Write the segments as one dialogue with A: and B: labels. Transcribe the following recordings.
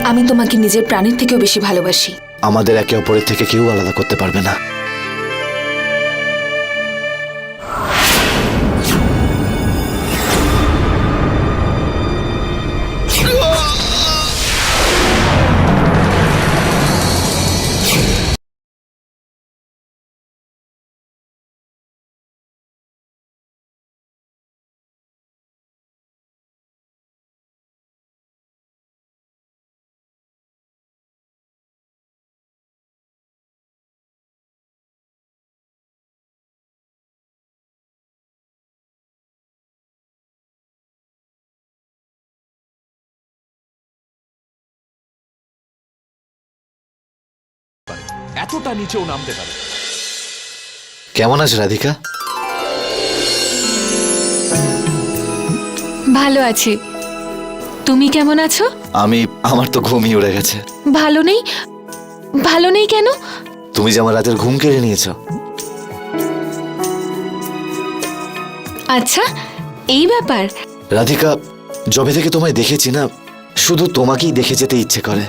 A: আমি তোমাকে নিজের প্রাণের থেকেও বেশি ভালোবাসি।
B: আমাদের একে অপরের থেকে কেউ আলাদা করতে পারবে না।
C: এতটা নিচেও নামতে পারে।
B: কেমন আছে রাধিকা?
A: ভালো আছি, তুমি কেমন আছো?
B: আমার তো ঘুমই উড়ে গেছে।
A: ভালো নেই? ভালো নেই কেন?
B: তুমি যে আমার রাতের ঘুম কেড়ে নিয়েছো।
A: আচ্ছা, এই ব্যাপার।
B: রাধিকা, যবে থেকে তোমায় দেখেছি না, শুধু তোমাকেই দেখে যেতে ইচ্ছে করে।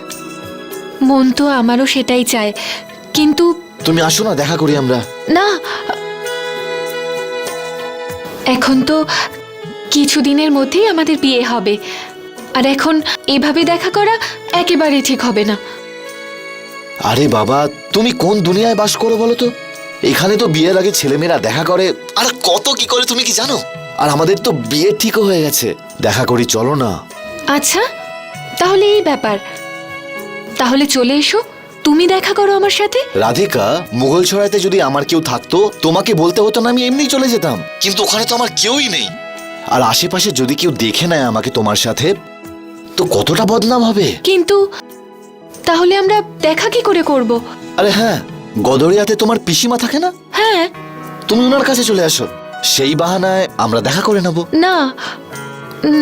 A: মন তো আমারও সেটাই চায়, কিন্তু
B: তুমি আসো না, দেখা করি আমরা।
A: না, এখন তো কিছুদিনের মধ্যেই আমাদের বিয়ে হবে, আর এখন এভাবে দেখা করা একেবারে ঠিক হবে না।
B: আরে বাবা, তুমি কোন দুনিয়ায় বাস করো বলো তো? এখানে তো বিয়ের আগে ছেলেমেয়েরা দেখা করে, আর কত কি করে তুমি কি জানো? আর আমাদের তো বিয়ে ঠিকও হয়ে গেছে। দেখা করি, চলো না।
A: আচ্ছা, তাহলে এই ব্যাপার। তাহলে চলে এসো, তুমি দেখা করো আমার সাথে।
B: রাধিকা, মুঘলছড়াতে যদি আমার কেউ থাকতো, তোমাকে বলতে হতো না, আমি এমনি চলে যেতাম। কিন্তু ওখানে তো আমার কেউই নেই। আর আশেপাশে যদি কেউ দেখে নেয় আমাকে তোমার সাথে, তো কতটা বদনাম হবে।
A: কিন্তু তাহলে আমরা দেখা কি করে করব?
B: আরে হ্যাঁ, গদরিয়াতে তোমার পিসিমা থাকে না?
A: হ্যাঁ।
B: তুমি ওনার কাছে চলে আসো, সেই বাহানায় আমরা দেখা করে নেব।
A: না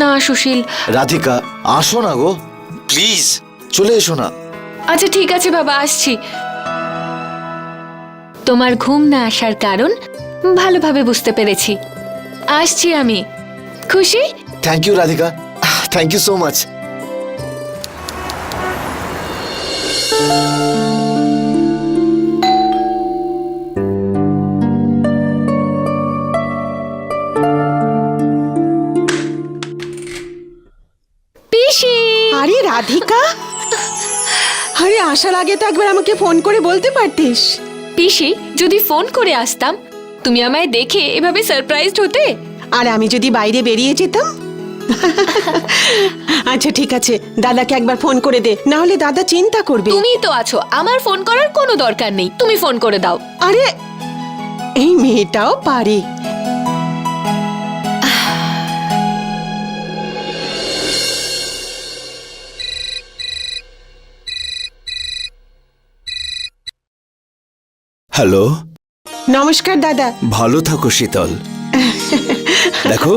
A: না সুশীল।
B: রাধিকা, আসো না গো, প্লিজ চলে এসো না।
A: আচ্ছা ঠিক আছে বাবা, আসছি। তোমার ঘুম না আসার কারণ ভালোভাবে বুঝতে পেরেছি। আসছি আমি। খুশি?
B: Thank you Radhika, thank you so much.
A: পিসি!
D: আরে রাধিকা, আরে আসার আগে তো একবার আমাকে ফোন করে বলতে পারতিস।
A: পিসি, যদি ফোন করে আসতাম, তুমি আমায় দেখে এভাবে সারপ্রাইজড হতে।
D: আর আমি যদি বাইরে বেরিয়ে যেতাম। আচ্ছা ঠিক আছে, দাদাকে একবার ফোন করে দে, না হলে দাদা চিন্তা করবে।
A: তুমিই তো আছো, আমার ফোন করার কোনো দরকার নেই, তুমি ফোন করে দাও।
D: আরে এই মেয়েটাও পারে।
E: হ্যালো,
D: নমস্কার দাদা।
E: ভালো থাকো শীতল। দেখো,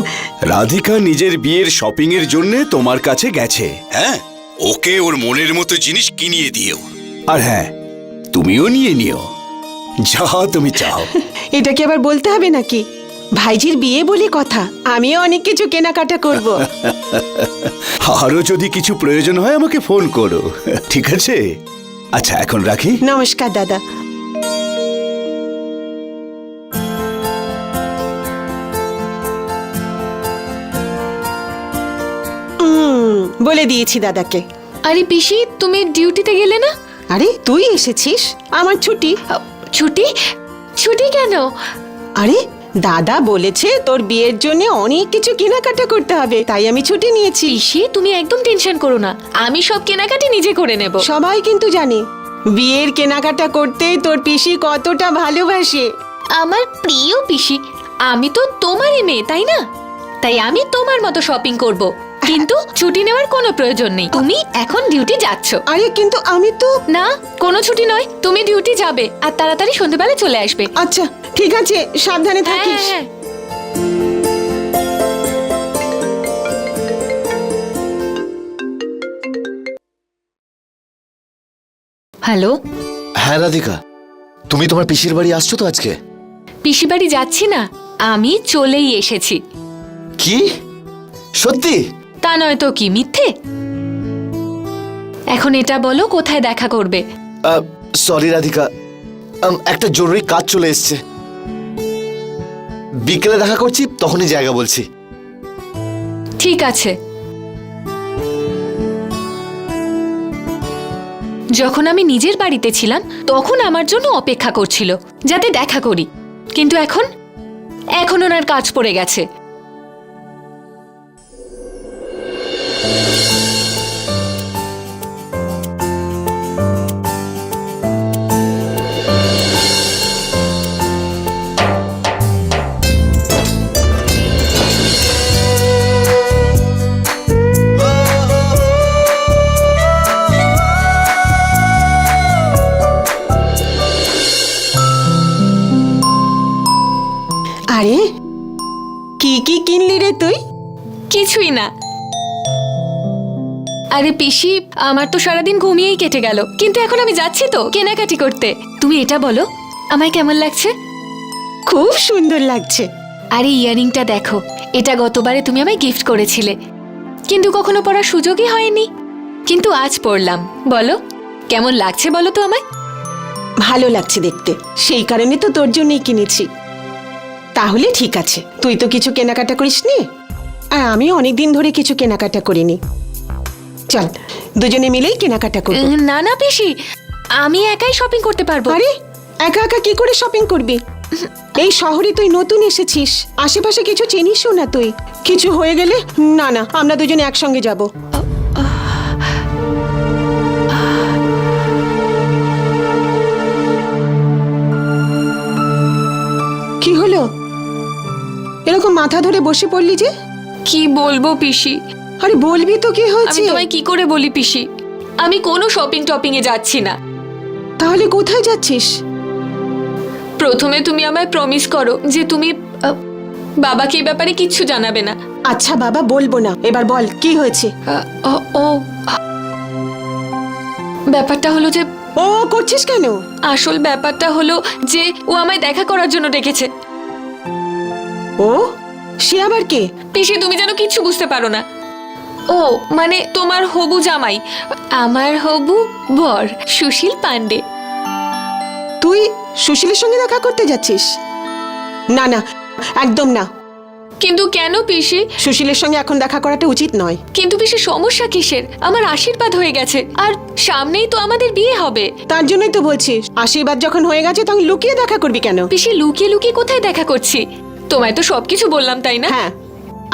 E: রাধিকা নিজের বিয়ের শপিং এর জন্য তোমার কাছে গেছে।
F: হ্যাঁ, ওকে ওর মনের মতো জিনিস কিনিয়ে দিও।
E: আর হ্যাঁ, তুমিও নিয়ে নিও যা তুমি চাও।
D: এটা কি আবার বলতে হবে নাকি? ভাইজির বিয়ে বলে কথা, আমিও অনেক কিছু কেনাকাটা করব।
E: আরো যদি কিছু প্রয়োজন হয় আমাকে ফোন করো, ঠিক আছে? আচ্ছা এখন রাখি।
D: নমস্কার দাদা। বলে দিয়েছি দাদাকে।
A: আরে পিসি, তুমি ডিউটিতে গেলে না?
D: আরে তুই এসেছিস, আমার ছুটি।
A: ছুটি? ছুটি কেন?
D: আরে দাদা বলেছে তোর বিয়ের জন্য অনেক কিছু কেনাকাটা করতে হবে, তাই আমি ছুটি নিয়েছি।
A: পিসি, তুমি একদম টেনশন করো না, আমি সব কেনাকাটি নিজে করে নেব।
D: সবাই কিন্তু জানে বিয়ের কেনাকাটা করতে তোর পিসি কতটা ভালোবাসে।
A: আমার প্রিয় পিসি, আমি তো তোমারই মেয়ে, তাই না? তাই আমি তোমার মতো শপিং করব, কিন্তু ছুটি নেওয়ার কোনো প্রয়োজন নেই। তুমি এখন ডিউটি যাচ্ছ।
D: আরে কিন্তু আমি তো।
A: না, কোনো ছুটি নয়, তুমি ডিউটি যাবে আর তাড়াতাড়ি সন্ধ্যাবেলা চলে আসবে।
D: আচ্ছা ঠিক আছে, সাবধানে
A: হ্যাঁ
D: থাকিস।
A: হ্যাঁ। হ্যালো।
B: হ্যাঁ রাধিকা, তুমি তোমার পিসির বাড়ি আসছো তো আজকে?
A: পিসি বাড়ি যাচ্ছি না, আমি চলেই এসেছি।
B: কি সত্যি?
A: তা নয় তো কি, মিথ্যে? এখন এটা বলো কোথায় দেখা করবে?
B: সরি রাধিকা, একটা জরুরি কাজ চলে এসছে। বিকেলে দেখা করছি, তখনই জায়গা বলছি।
A: ঠিক আছে। যখন আমি নিজের বাড়িতে ছিলাম তখন আমার জন্য অপেক্ষা করছিল যাতে দেখা করি, কিন্তু এখন ওনার কাজ পড়ে গেছে।
D: আরে কি কি কিনলি রে তুই?
A: কিছুই না। আরে পিসি, আমার তো সারাদিন ঘুমিয়েই কেটে গেল, কিন্তু এখন আমি যাচ্ছি তো কেনাকাটি করতে। তুমি এটা বলো আমায় কেমন লাগছে?
D: খুব সুন্দর লাগছে।
A: আরে ইয়ারিংটা দেখো, এটা গতবারে তুমি আমায় গিফট করেছিলে, কিন্তু কখনো পরার সুযোগই হয়নি, কিন্তু আজ পরলাম। বলো কেমন লাগছে বলো তো আমায়?
D: ভালো লাগছে দেখতে, সেই কারণে তো তোর জন্যই কিনেছি। তাহলে ঠিক আছে, তুই তো কিছু কেনাকাটা করিসনি, আর আমি অনেকদিন ধরে কিছু কেনাকাটা করিনি। চল দুজনে মিলেই কেনাকাটা করব।
A: না না পিসি, আমি একাই শপিং করতে পারবো।
D: আরে একা একা কি করে শপিং করবি? এই শহরে তুই নতুন এসেছিস, আশেপাশে কিছু চিনিসও না তুই। কিছু হয়ে গেলে না না, আমরা দুজনে একসঙ্গে যাব। কি হলো, এরকম মাথা ধরে বসে পড়লি যে?
A: কি বলবো পিসি?
D: আরে বলবি তো, কি
A: আমি
D: হয়েছে?
A: তোমায় কি করে বলি পিসি, আমি কোনো টপিং এ যাচ্ছি না।
D: তাহলে কোথায় যাচ্ছিস?
A: প্রথমে তুমি আমায় প্রমিস করো যে তুমি বাবাকে এই ব্যাপারে কিচ্ছু জানাবে না।
D: আচ্ছা বাবা, বলবো না। এবার বল কি হয়েছে?
A: ব্যাপারটা হলো যে,
D: ও করছিস কেন?
A: আসল ব্যাপারটা হলো যে ও আমায় দেখা করার জন্য ডেকেছে।
D: ও সে আবার কে?
A: পিসি তুমি যেন কিচ্ছু বুঝতে পারো না। ও মানে তোমার হবু জামাই, আমার হবু বর সুশীল পান্ডে।
D: তুই সুশীলের সঙ্গে দেখা করতে যাচ্ছিস? না না, একদম না।
A: কিন্তু কেন পিসি?
D: সুশীলের সঙ্গে এখন দেখা করাটা উচিত নয়।
A: কিন্তু পিসি সমস্যা কিসের? আমার আশীর্বাদ হয়ে গেছে, আর সামনেই তো আমাদের বিয়ে হবে।
D: তার জন্যই তো বলছি, আশীর্বাদ যখন হয়ে গেছে তখন লুকিয়ে দেখা করবি কেন?
A: পিসি লুকিয়ে লুকিয়ে কোথায় দেখা করছি? তোমায় তো সবকিছু বললাম তাই না?
D: হ্যাঁ,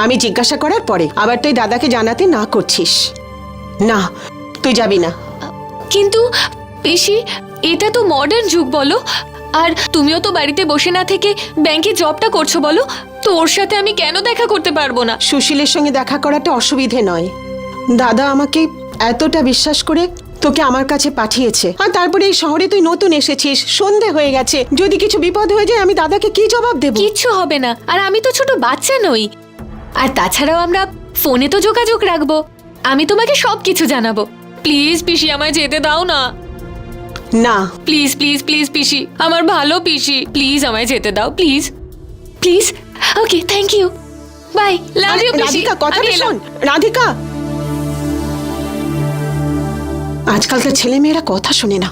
D: আমি জিজ্ঞাসা করার পরে আবার তুই দাদাকে জানাতে না করছিস। না, তুই যাবি না।
A: কিন্তু পিসি এটা তো মডার্ন যুগ বলো, আর তুমিও তো বাড়িতে বসে না থেকে ব্যাংকে জবটা করছো বলো, তো ওর সাথে আমি কেন দেখা করতে পারবো না?
D: সুশীলের সঙ্গে দেখা করাটা অসুবিধে নয়। দাদা আমাকে এতটা বিশ্বাস করে তোকে আমার কাছে পাঠিয়েছে, আর তারপরে এই শহরে তুই নতুন এসেছিস, সন্ধে হয়ে গেছে, যদি কিছু বিপদ হয়ে যায় আমি দাদাকে কি জবাব দেব?
A: কিচ্ছু হবে না, আর আমি তো ছোট বাচ্চা নই, আর তাছাড়াও আমরা ফোনে তো যোগাযোগ রাখবো, আমি তোমাকে সবকিছু জানাবো। প্লিজ পিসি আমায় যেতে দাও না।
D: না
A: প্লিজ প্লিজ প্লিজ পিসি, আমার ভালো পিসি, প্লিজ আমায় যেতে দাও, please please. Okay, thank you, bye, love
D: আরে,
A: ইউ পিসি।
D: রাধিকা কথাটা
A: আমি এলাম।
D: শোন। রাধিকা, আজকালকার ছেলে মেয়েরা কথা শোনে না।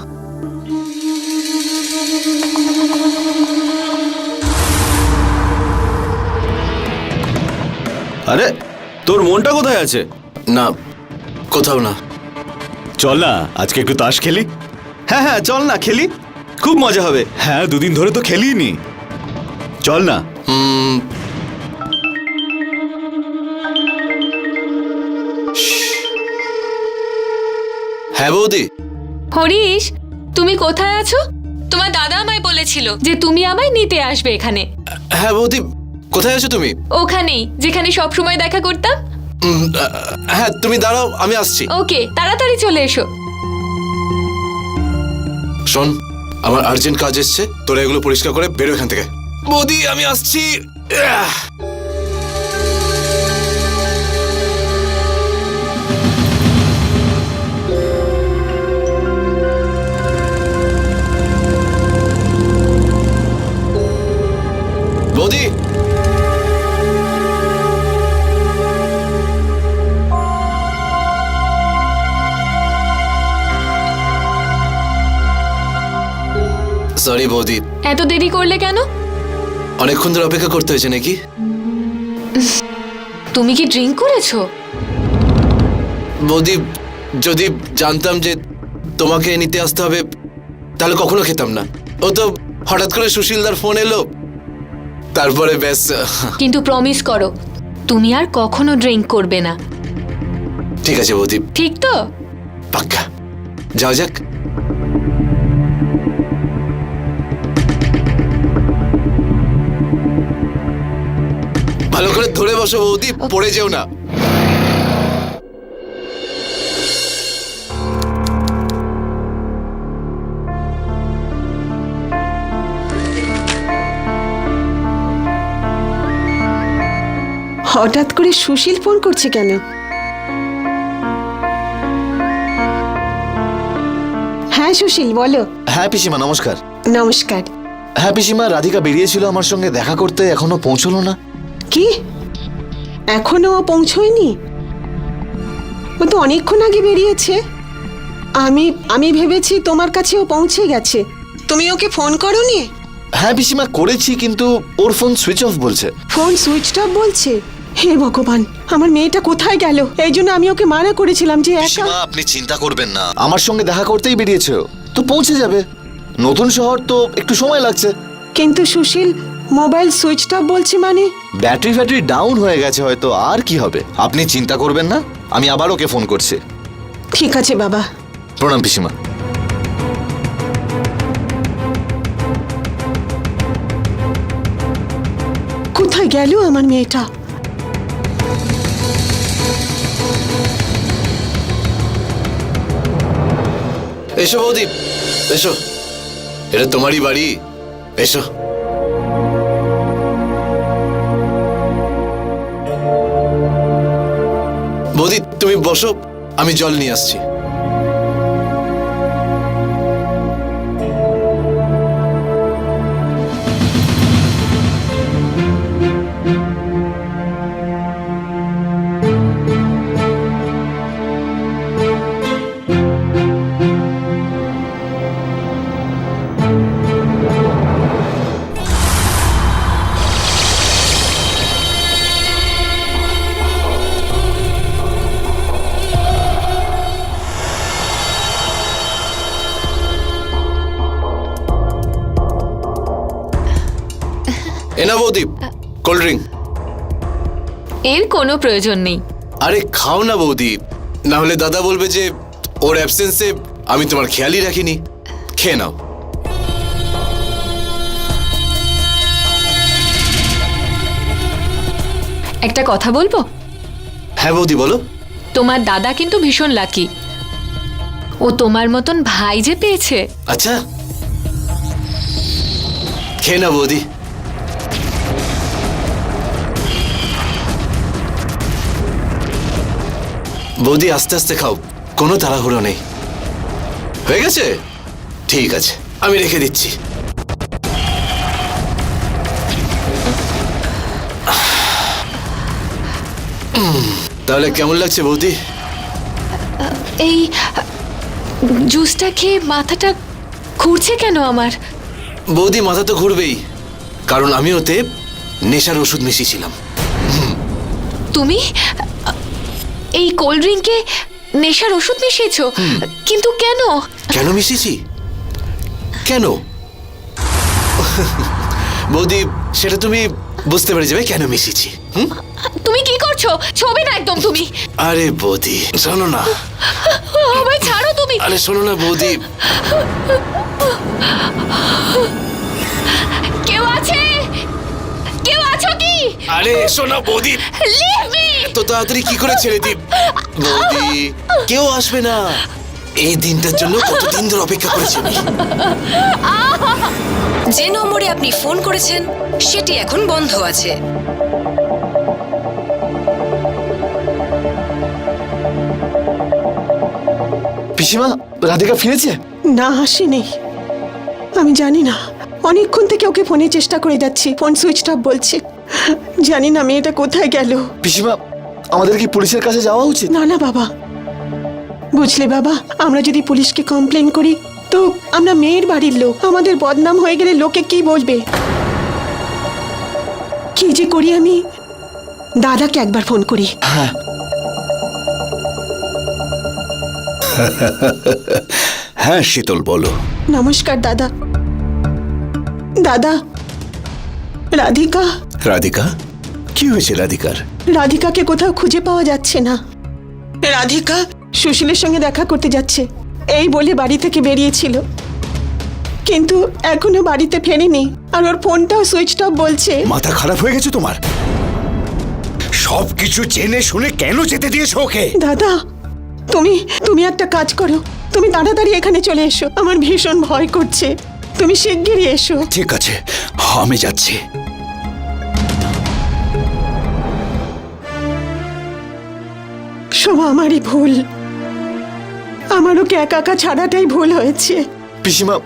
E: আরে তোর মনটা কোথায় আছে?
B: না, কোথাও না।
E: চল না আজকে একটু তাস খেলি। হ্যাঁ হ্যাঁ চল না খেলি, খুব মজা হবে। হ্যাঁ দুদিন ধরে তো খেলিনি, চল না।
B: হ্যাঁ বৌদি।
A: হরিশ, তুমি কোথায় আছো? তোমার দাদা আমায় বলেছিল যে তুমি আমায় নিতে আসবে এখানে।
B: হ্যাঁ বৌদি, কোথায় আছো তুমি?
A: ওখানেই যেখানে সব সময় দেখা করতাম।
B: হ্যাঁ তুমি দাঁড়াও, আমি আসছি।
A: ওকে, তাড়াতাড়ি চলে এসো।
B: শোন, আমার আর্জেন্ট কাজ এসছে, তোরা এগুলো পরিষ্কার করে বেরো এখান থেকে। বৌদি আমি আসছি। বৌদি,
C: সরি বৌদি,
A: এত দেরি করলে কেন?
C: অনেকক্ষণ ধরে অপেক্ষা করতে হয়েছে নাকি?
A: তুমি কি ড্রিঙ্ক করেছো?
C: বৌদি, যদি জানতাম যে তোমাকে নিতে আসতে হবে তাহলে কখনো খেতাম না। ও তো হঠাৎ করে সুশীলদার ফোন এলো, তারপরে ব্যাস।
A: কিন্তু প্রমিস করো তুমি আর কখনো ড্রিঙ্ক করবে না,
C: ঠিক আছে বৌদি,
A: ঠিক তো?
C: পাক্কা। যাও যাক। ভালো করে ধরে বসো বৌদি, পড়ে যেও না।
D: হঠাৎ করে সুশীল ফোন করছে কেন? হ্যাঁ সুশীল, বলো।
B: হ্যাঁ পিসিমা, নমস্কার।
D: নমস্কার।
B: হ্যাঁ পিসিমা, রাধিকা বেরিয়েছিল আমার সঙ্গে দেখা করতে, এখনো পৌঁছলো না।
D: কি, এখনো ও পৌঁছয়নি? ও তো অনেকক্ষণ আগে বেরিয়েছে। আমি ভেবেছি তোমার কাছে ও পৌঁছে গেছে। তুমি ওকে ফোন করোনি?
B: হ্যাঁ পিসিমা, করেছি, কিন্তু ওর ফোন সুইচ অফ বলছে।
D: ফোন সুইচ অফ বলছে? হে ভগবান, আমার মেয়েটা কোথায় গেল? এই জন্য আমি ওকে মানা করেছিলাম যে একা।
B: পিসিমা আপনি চিন্তা করবেন না, আমার সঙ্গে দেখা করতেই বেরিয়েছে ও, তো পৌঁছে যাবে। নতুন শহর তো একটু সময় লাগছে।
D: কিন্তু সুশীল, মোবাইল সুইচ অফ বলছে মানে?
B: ব্যাটারি ডাউন হয়ে গেছে হয়তো, আর কি হবে। আপনি চিন্তা করবেন না, আমি আবার ওকে ফোন করছি।
D: ঠিক আছে বাবা।
B: প্রণাম পিসিমা।
D: কোথায় গেল আমার মেয়েটা?
C: এসো বৌদি, এসো, এটা তোমারই বাড়ি, এসো। বৌদি তুমি বসো, আমি জল নিয়ে আসছি। এনা বৌদি, কোল্ড ড্রিঙ্ক।
A: এর কোনো প্রয়োজন নেই।
C: আরে খাও না বৌদি, না হলে দাদা বলবে যে ওর অ্যাবসেন্সে আমি তোমার খেয়ালই রাখিনি। খেয়ে নাও।
A: একটা কথা বলবো?
C: হ্যাঁ বৌদি বলো।
A: তোমার দাদা কিন্তু ভীষণ লাকি, ও তোমার মতন ভাই যে পেয়েছে।
C: আচ্ছা, খেয়ে না বৌদি। বৌদি আস্তে আস্তে খাও, কোনো তাড়াহুড়ো নেই। হয়ে গেছে? ঠিক আছে, আমি রেখে দিচ্ছি। তাহলে কেমন লাগছে বৌদি?
A: এই জুসটা খেয়ে মাথাটা ঘুরছে কেন আমার?
C: বৌদি মাথা তো ঘুরবেই, কারণ আমি ওতে নেশার ওষুধ মিশিয়েছিলাম।
A: তুমি এই কোল্ড ড্রিঙ্কে নেশার ওষুধ মিশিয়েছো? কিন্তু কেন?
C: কেন মিশিয়েছি? কেন বৌদি, সেটা তুমি বুঝতে পেরে যাবে কেন মিশিয়েছি।
A: তুমি কি করছো? ছবি না একদম তুমি।
C: আরে বৌদি শোনো না।
A: আমায় ছাড়ো তুমি।
C: আরে শোনো না বৌদি।
A: কেউ আছে? কেউ আছো কি?
C: আরে শোনো বৌদি,
A: লিভ মি।
C: এত তাড়াতাড়ি কি করে ছেড়ে দিই? বৌদি কেউ আসবে না, এই দিনটার জন্য কতদিন ধরে অপেক্ষা করেছি আমি।
G: যে নম্বরে আপনি ফোন করেছেন সেটি এখন বন্ধ আছে।
B: পিসিমা, রাধিকা ফিরেছে?
D: না, আসেনি। আমি জানি না, অনেকক্ষণ থেকে ওকে ফোনের চেষ্টা করে যাচ্ছি, ফোন সুইচ অফ বলছে। জানি না মেয়েটা কোথায় গেল।
B: পিসিমা, আমাদের কি পুলিশের কাছে যাওয়া উচিত?
D: না না বাবা, বুঝলে বাবা, আমরা যদি পুলিশকে কমপ্লেন করি তো আমরা মেয়ের বাড়ির লোক, আমাদের বদনাম হয়ে গেলে লোকে কি বলবে? কি যে করি আমি? দাদাকে একবার ফোন করি।
F: হ্যাঁ শীতল, বলো।
D: নমস্কার দাদা। দাদা, রাধিকা,
F: রাধিকা? কি হয়েছে রাধিকার?
D: রাধিকাকে কোথাও খুঁজে পাওয়া যাচ্ছে না। রাধিকা সুশীলের সঙ্গে দেখা করতে যাচ্ছে এই বলে বাড়ি থেকে বেরিয়েছিল, কিন্তু এখনো বাড়িতে ফেরেনি। আর ওর ফোনটাও সুইচ অফ বলছে।
F: মাথা খারাপ হয়ে গেছে তোমার? সবকিছু জেনে শুনে কেন যেতে দিয়েছো ওকে?
D: দাদা, তুমি একটা কাজ করো, তুমি তাড়াতাড়ি এখানে চলে এসো। আমার ভীষণ ভয় করছে, তুমি শিগগিরই এসো।
F: ঠিক আছে, আমি যাচ্ছি।
D: সব আমারই ভুল, আমার ওকে একা একা ছাড়াটাই ভুল হয়েছে।
B: পিসিমা,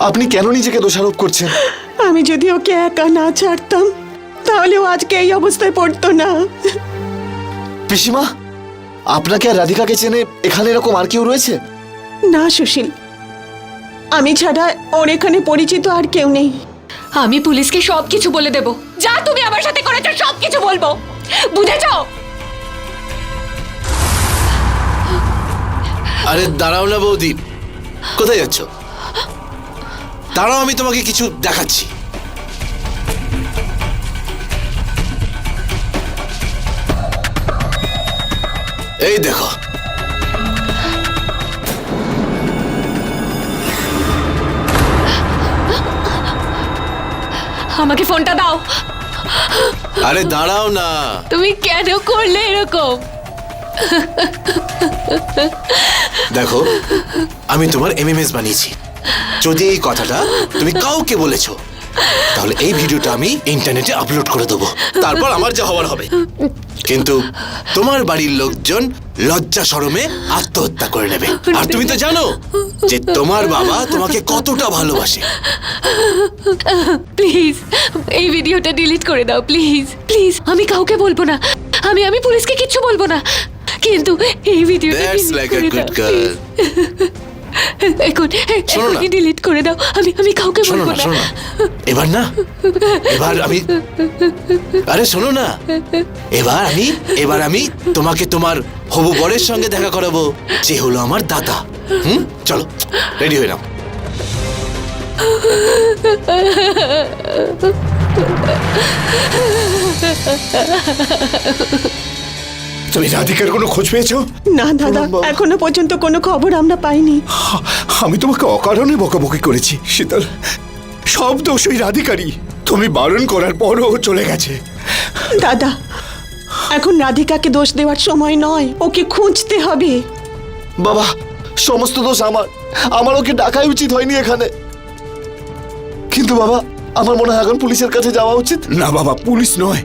B: আপনি কেন নিজেকে দোষারোপ করছেন?
D: আমি যদি ওকে একা না ছাড়তাম তাহলে ও আজকে এই অবস্থায় পড়তো না।
B: পিসিমা, আপনাকে আর রাধিকাকে চেনে এখানে এরকম আর কেউ রয়েছে?
D: না সুশীল, আমি ছাড়া ওর এখানে পরিচিত আর কেউ নেই।
A: আমি পুলিশকে সবকিছু বলে দেব, যা তুমি আমার সাথে করেছো সবকিছু বলবো, বুঝেছো?
C: আরে দাঁড়াও না বৌদি, কোথায় যাচ্ছ? দাঁড়াও, আমি তোমাকে কিছু দেখাচ্ছি। এই দেখো,
A: আমাকে ফোনটা দাও।
C: আরে দাঁড়াও না।
A: তুমি কেন করলে এরকম?
C: দেখো, আমি তোমার এমএমএস বানিয়েছি। যদি এই কথাটা তুমি কাউকে বলেছো তাহলে এই ভিডিওটা আমি ইন্টারনেটে আপলোড করে দেবো, তারপর আমার যা হওয়ার হবে। কিন্তু তোমার বাড়ির লোকজন লজ্জা শরমে আত্মহত্যা করে নেবে। আর তুমি তো জানো যে তোমার বাবা তোমাকে কতটা ভালোবাসে।
A: প্লিজ এই ভিডিওটা ডিলিট করে দাও, প্লিজ প্লিজ। আমি কাউকে বলবো না, আমি পুলিশকে কিচ্ছু বলবো না, কিন্তু এই ভিডিওটা
C: That's like a good girl.
A: এখন
C: শোনো না।
A: ডিলিট করে দাও, আমি কাউকে
C: শোনো
A: বলবো
C: না,
A: না।
C: শোনো না, এবার আমি আরে শোনো না, এবার আমি তোমাকে তোমার হবু বরের সঙ্গে দেখা করাবো, যে হলো আমার দাদা। চলো রেডি হয়ে নাও।
F: তুমি রাধিকার কোনো খোঁজ পেয়েছো?
D: না দাদা, এখনো পর্যন্ত কোনো খবর আমরা পাইনি।
F: আমি তোমাকে অকারণে বকাবকি করেছি শীতল, সব দোষ ওই রাধিকারই। তুমি বারণ করার পরও ও চলে গেছে।
D: দাদা, এখন রাধিকাকে দোষ দেওয়ার সময় নয়, ওকে খুঁজতে হবে।
B: বাবা, সমস্ত দোষ আমার ওকে ডাকাই উচিত হয়নি এখানে। কিন্তু বাবা, আমার মনে হয় এখন পুলিশের কাছে যাওয়া উচিত।
F: না বাবা, পুলিশ নয়।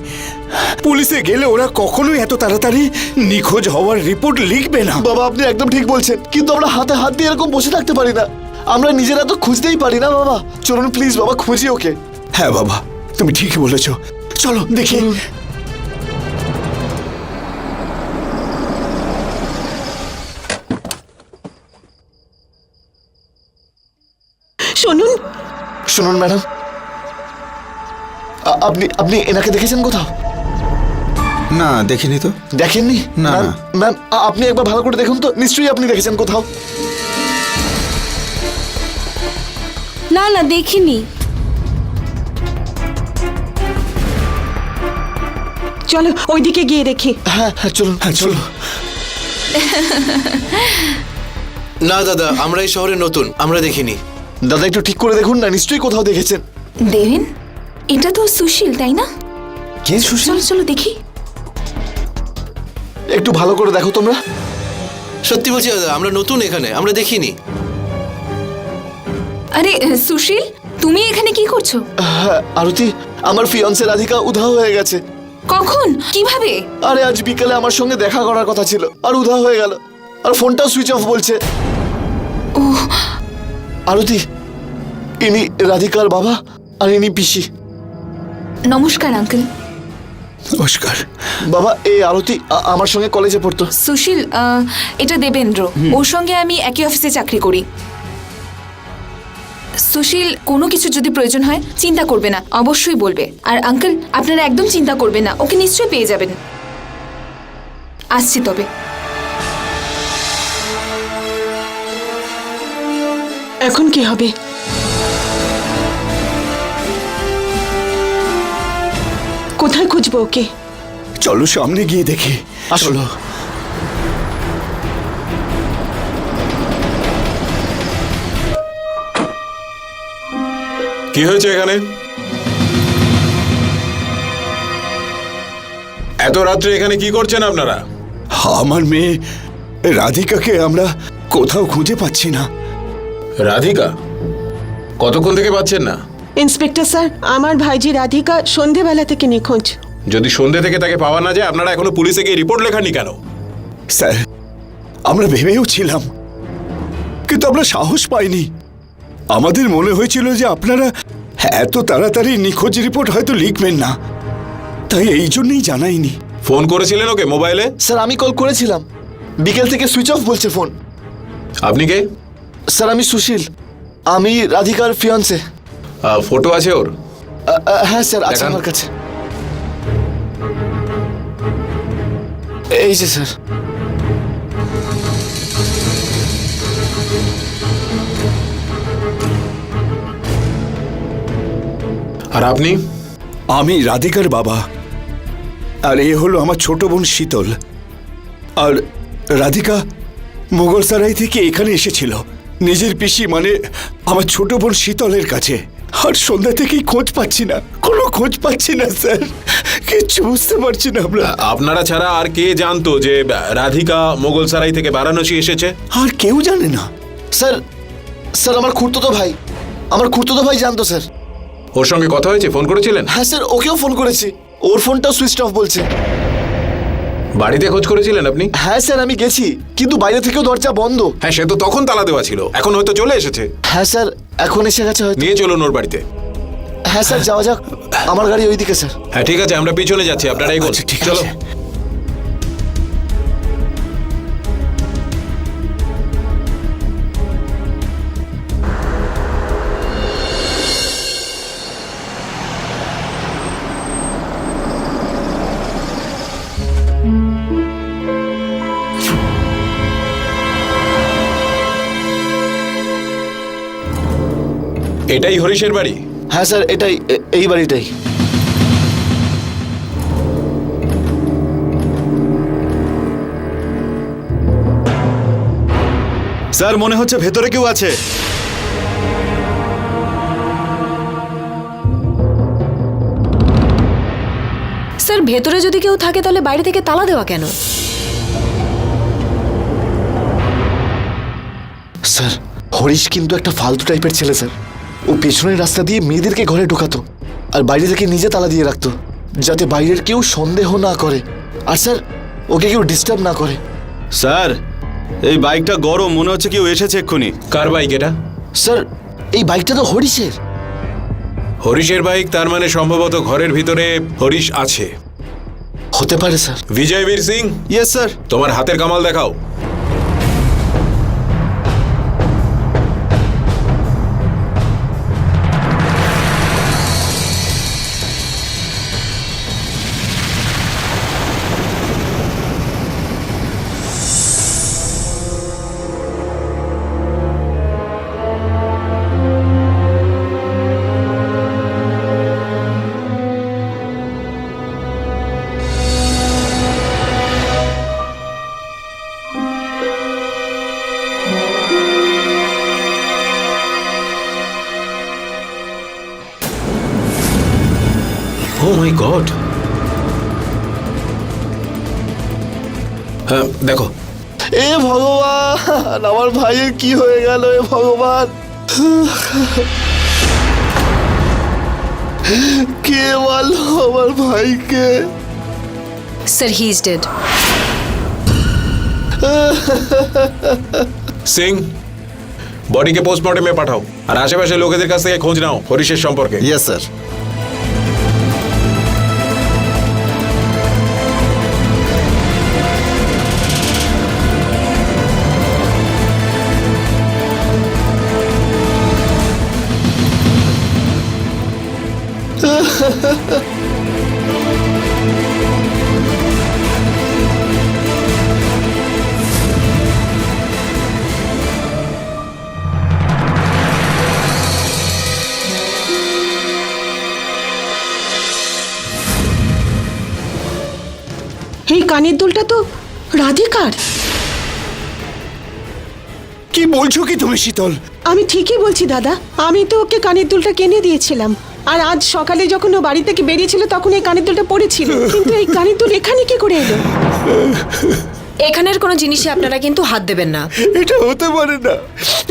F: পুলিশে গেলে ওরা কখনোই এত তাড়াতাড়ি নিখোঁজ হওয়ার রিপোর্ট লিখবে না।
B: বাবা, আপনি একদম ঠিক বলছেন, কিন্তু আমরা হাতে হাত দিয়ে এরকম বসে থাকতে পারি না। আমরা নিজেরা তো খুঁজতেই পারি না বাবা। চলুন প্লিজ বাবা, খুঁজি ওকে।
F: হ্যাঁ বাবা, তুমি ঠিকই বলেছ, চলো দেখি।
D: শুনুন,
B: শুনুন ম্যাডাম, আপনি এনাকে দেখেছেন কোথাও?
H: না, দেখিনি তো।
B: দেখেননি?
H: না,
B: ম্যাম,
H: না।
B: ম্যাম, আপনি একবার ভালো করে দেখুন তো, নিশ্চয়ই আপনি দেখেছেন কোথাও।
I: না না, দেখিনি।
D: চলো ওইদিকে গিয়ে দেখি।
B: হ্যাঁ হ্যাঁ, চলুন
F: হ্যাঁ চলো।
C: না দাদা, আমরা এই শহরে নতুন, আমরা দেখিনি।
B: দাদা, একটু ঠিক করে দেখুন না, নিশ্চয়ই কোথাও দেখেছেন।
I: দেবেন, এটা তো সুশীল, তাই না?
B: কে সুশীল?
I: চলো চলো দেখি।
B: একটু ভালো করে দেখো তোমরা।
C: সত্যি বলছি দাদা, আমরা নতুন এখানে, আমরা দেখিনি।
I: আরে সুশীল, তুমি এখানে কি করছো?
B: হ্যাঁ আরতি, আমার ফিয়ন্সে রাধিকা উধাও হয়ে গেছে।
I: কখন? কিভাবে?
B: আরে আজ বিকেলে আমার সঙ্গে দেখা করার কথা ছিল, আর উধাও হয়ে গেল। আর ফোনটাও সুইচ অফ বলছে। আরতি, ইনি রাধিকার বাবা, আর ইনি পিসি।
I: নমস্কার আঙ্কেল।
F: নমস্কার
B: বাবা, এই আরতি আমার সঙ্গে কলেজে পড়তো।
I: সুশীল, এটা দেবেন্দ্র, ওর সঙ্গে আমি একই অফিসে চাকরি করি। সুশীল কোনো কিছু যদি প্রয়োজন হয় চিন্তা করবে না, অবশ্যই বলবে। আর আঙ্কেল আপনারা একদম চিন্তা করবেন না, ওকে নিশ্চয়ই পেয়ে যাবেন। আসছি তবে।
D: এখন কি হবে? কোথায় খুঁজবো ওকে?
F: চলো সামনে গিয়ে দেখি।
B: আসলো
J: কি হয়েছে এখানে? এত রাত্রে এখানে কি করছেন আপনারা?
F: আমার মেয়ে রাধিকাকে আমরা কোথাও খুঁজে পাচ্ছি না।
J: রাধিকা? কতক্ষণ থেকে পাচ্ছেন না?
D: ইন্সপেক্টর স্যার, আমার ভাইজি রাধিকা সন্ধেবেলা থেকে নিখোঁজ।
J: যদি সন্ধে থেকে তাকে পাওয়া না যায় আপনারা এখনো পুলিশে গিয়ে রিপোর্ট লেখাননি কেন?
F: স্যার, আমরা ভেবেও ছিলাম, কিন্তু আমরা সাহস পাইনি। আমাদের মনে হয়েছিল যে আপনারা এত তাড়াতাড়ি নিখোঁজ রিপোর্ট হয়তো লিখবেন না, তাই এই জন্যই জানাইনি।
J: ফোন করেছিলেন ওকে মোবাইলে?
B: স্যার, আমি কল করেছিলাম, বিকেল থেকে সুইচ অফ বলছে ফোন।
J: আপনি কে?
B: স্যার, আমি সুশীল, আমি রাধিকার ফিয়ান্সে।
J: ফটো আছে ওর?
B: হ্যাঁ স্যার, আছে
J: দেখান।
B: আমার কাছে। এই যে স্যার।
J: আর আপনি?
F: আমি রাধিকার বাবা, আর এ হলো আমার ছোট বোন শীতল। আর রাধিকা মোগলসারাই থেকে এখানে এসেছিল নিজের পিসি মানে আমার ছোট বোন শীতলের কাছে। আর সন্ধ্যা থেকেই খোঁজ পাচ্ছি না, কোনো খোঁজ পাচ্ছি না স্যার, কিচ্ছু বুঝতে পারছি না আমরা।
J: আপনারা ছাড়া আর কে জানতো যে রাধিকা মোগলসারাই থেকে বারাণসী এসেছে?
F: আর কেউ জানে না।
B: স্যার, স্যার আমার খুড়তুতো ভাই জানতো স্যার।
J: ওর সঙ্গে কথা হয়েছে? ফোন করেছিলেন?
B: হ্যাঁ স্যার, ওকেও ফোন করেছি, ওর ফোনটাও সুইচ অফ বলছে।
J: বাড়িতে খোঁজ করেছিলেন আপনি?
B: হ্যাঁ স্যার, আমি গেছি, কিন্তু বাইরে থেকেও দরজা বন্ধ।
J: হ্যাঁ, সে তো তখন তালা দেওয়া ছিল, এখন হয়তো চলে এসেছে।
B: হ্যাঁ স্যার, এখন এসে গেছে হয়তো।
J: নিয়ে চলুন ওর বাড়িতে।
B: হ্যাঁ স্যার, যাওয়া যাক, আমার গাড়ি ওইদিকে স্যার।
J: হ্যাঁ ঠিক আছে, আমরা পিছনে যাচ্ছি, আপনারা এগোন।
F: আচ্ছা, ঠিক
J: চলো।
F: আছে।
J: এটাই হরিশের বাড়ি?
B: হ্যাঁ স্যার, এটাই, এই বাড়িটাই।
E: স্যার, মনে হচ্ছে ভেতরে কেউ আছে।
G: স্যার, ভেতরে যদি কেউ থাকে তাহলে বাইরে থেকে তালা দেওয়া কেন?
B: স্যার, হরিশ কিন্তু একটা ফালতু টাইপের ছেলে স্যার। ও পেছনের রাস্তা দিয়ে মেয়েদেরকে ঘরে ঢোকাতো আর বাইরে থেকে নিজে তালা দিয়ে রাখতো, যাতে বাইরের কেউ সন্দেহ না করে, আর স্যার ওকে কেউ ডিস্টার্ব না করে।
E: স্যার, এই বাইকটা গরম, মনে হচ্ছে কেউ এসেছে এক্ষুনি।
J: কার বাইক এটা?
B: স্যার, এই বাইকটা তো হরিশের।
J: হরিশের বাইক, তার মানে সম্ভবত ঘরের ভিতরে হরিশ আছে।
B: হতে পারে স্যার।
J: বিজয় বীর সিং,
E: ইয়েস স্যার।
J: তোমার হাতের কামাল দেখাও। ও মাই গড। হ্যাঁ দেখো।
B: এ ভগবান, আমার ভাইয়ের কি হয়ে গেল? এ ভগবান, কে মারলো আমার ভাইকে?
G: Sir, he is dead.
J: Singh, বডিকে পোস্টমর্টমে পাঠাও, আর আশেপাশে লোকেদের কাছ থেকে খোঁজ নাও হরিশের সম্পর্কে।
H: Yes sir.
D: এই কানের দুলটা তো রাধিকার।
F: কি বলছো কি তুমি শীতল?
D: আমি ঠিকই বলছি দাদা, আমি তো ওকে কানের দুলটা কিনে দিয়েছিলাম, আর আজ সকালে যখন ও বাড়ি থেকে বেরিয়েছিল তখন এই কানের দুলটা পড়েছিল, কিন্তু এই কানের দুল এখানে কি করে এলো?
G: এখানের কোনো জিনিসে আপনারা কিন্তু হাত দেবেন না।
F: এটা হতে পারে না,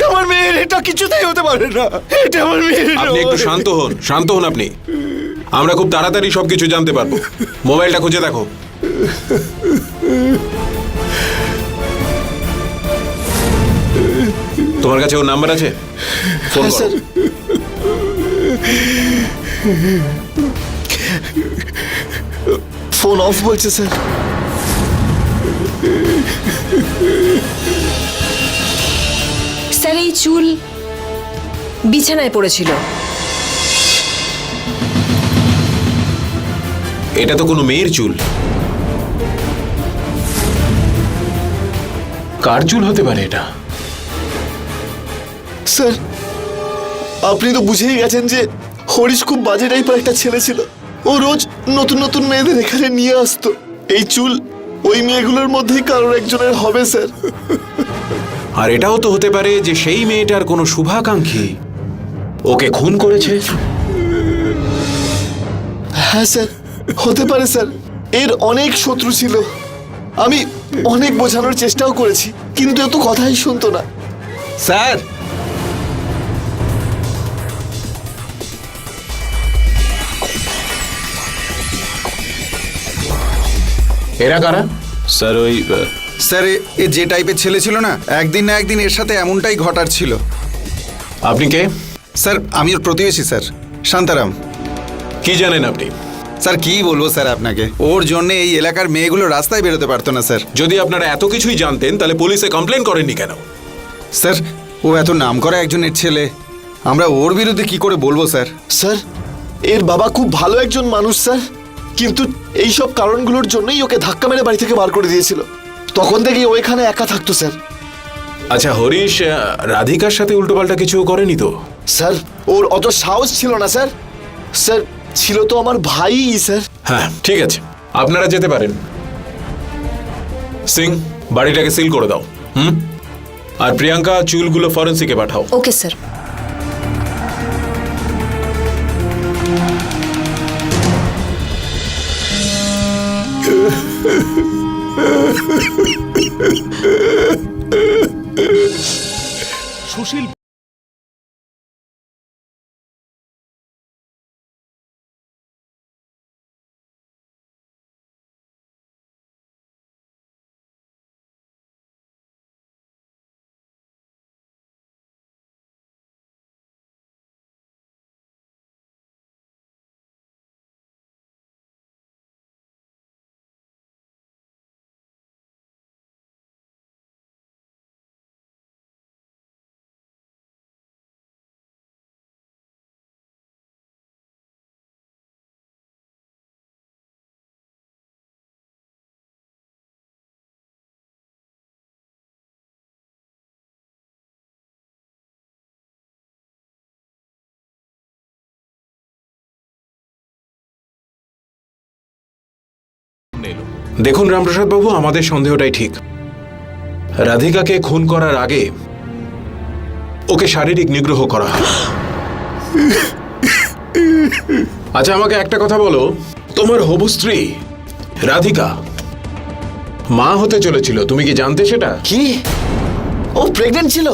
F: আমার মেয়ের এটা কিছুতেই হতে পারে না, এটা আমার মেয়ের
J: আপনি একটু
F: নয়।
J: শান্ত হন, শান্ত হন আপনি। আমরা খুব তাড়াতাড়ি সবকিছু জানতে পারবো। মোবাইলটা খুঁজে দেখো। তোমার কাছে ওর নাম্বার আছে? ফোন
B: হ্যাঁ,
J: করো।
B: স্যার। ফোন অফ বলছে স্যার।
G: স্যার, এই চুল বিছানায় পড়েছিল।
J: এটা তো কোনো মেয়ের চুল। কার চুল হতে পারে এটা?
B: স্যার, আপনি তো বুঝেই গেছেন যে হরিশ খুব বাজে টাইপের একটা ছেলে ছিল। ও রোজ নতুন নতুন মেয়েদের এখানে নিয়ে আসতো। এই চুল ওই মেয়েগুলোর মধ্যেই কারোর একজনের হবে স্যার।
J: আর এটাও তো হতে পারে যে সেই মেয়েটার কোনো শুভাকাঙ্ক্ষী ওকে খুন করেছে।
B: হ্যাঁ স্যার, হতে পারে স্যার। এর অনেক শত্রু ছিল, আমি অনেক বোঝানোর চেষ্টাও করেছি, কিন্তু এ তো কথাই শুনতো না।
H: স্যার,
J: এরা কারা?
E: স্যার ওই
H: স্যার এ যে টাইপের ছেলে ছিল না, একদিন না একদিন এর সাথে এমনটাই ঘটার ছিল।
J: আপনি কে?
H: স্যার আমি ওর প্রতিবেশী স্যার, শান্তারাম।
J: কি জানেন আপনি?
H: স্যার কি বলবো স্যার আপনাকে, ওর জন্য এই এলাকার মেয়েগুলো রাস্তায় বেরোতে পারতো না স্যার।
J: যদি আপনারা এত কিছুই জানতেন তাহলে পুলিশে কমপ্লেন করেননি কেন?
H: স্যার ও এত নামকরা একজনের ছেলে, আমরা ওর বিরুদ্ধে কি করে বলবো স্যার?
B: স্যার, এর বাবা খুব ভালো একজন মানুষ স্যার, কিন্তু এই সব কারণগুলোর জন্যই ওকে ধাক্কা মেরে বাড়ি থেকে বার করে দিয়েছিল। তখন থেকেই ও এখানে একা থাকতো স্যার।
J: আচ্ছা, হরিশ রাধিকার সাথে উল্টোপাল্টা কিছু করেনি তো?
B: স্যার, ওর অত সাহস ছিল না স্যার। স্যার, ছিল তো আমার ভাই স্যার।
J: হ্যাঁ, ঠিক আছে, আপনারা যেতে পারেন। সিং, বাড়িটাকে সিল করে দাও। আর প্রিয়াঙ্কা, চুলগুলো ফরেন্সিকে পাঠাও।
G: Okay sir.
E: সুশীল
J: দেখুন রামপ্রসাদ বাবু, আমাদের সন্দেহটাই ঠিক। রাধিকাকে খুন করার আগে ওকে শারীরিক নিগ্রহ করা হয়। আচ্ছা, আমাকে একটা কথা বলো, তোমার হবু স্ত্রী রাধিকা মা হতে চলেছিল, তুমি কি জানতে সেটা?
B: কি? ও প্রেগনেন্ট ছিল?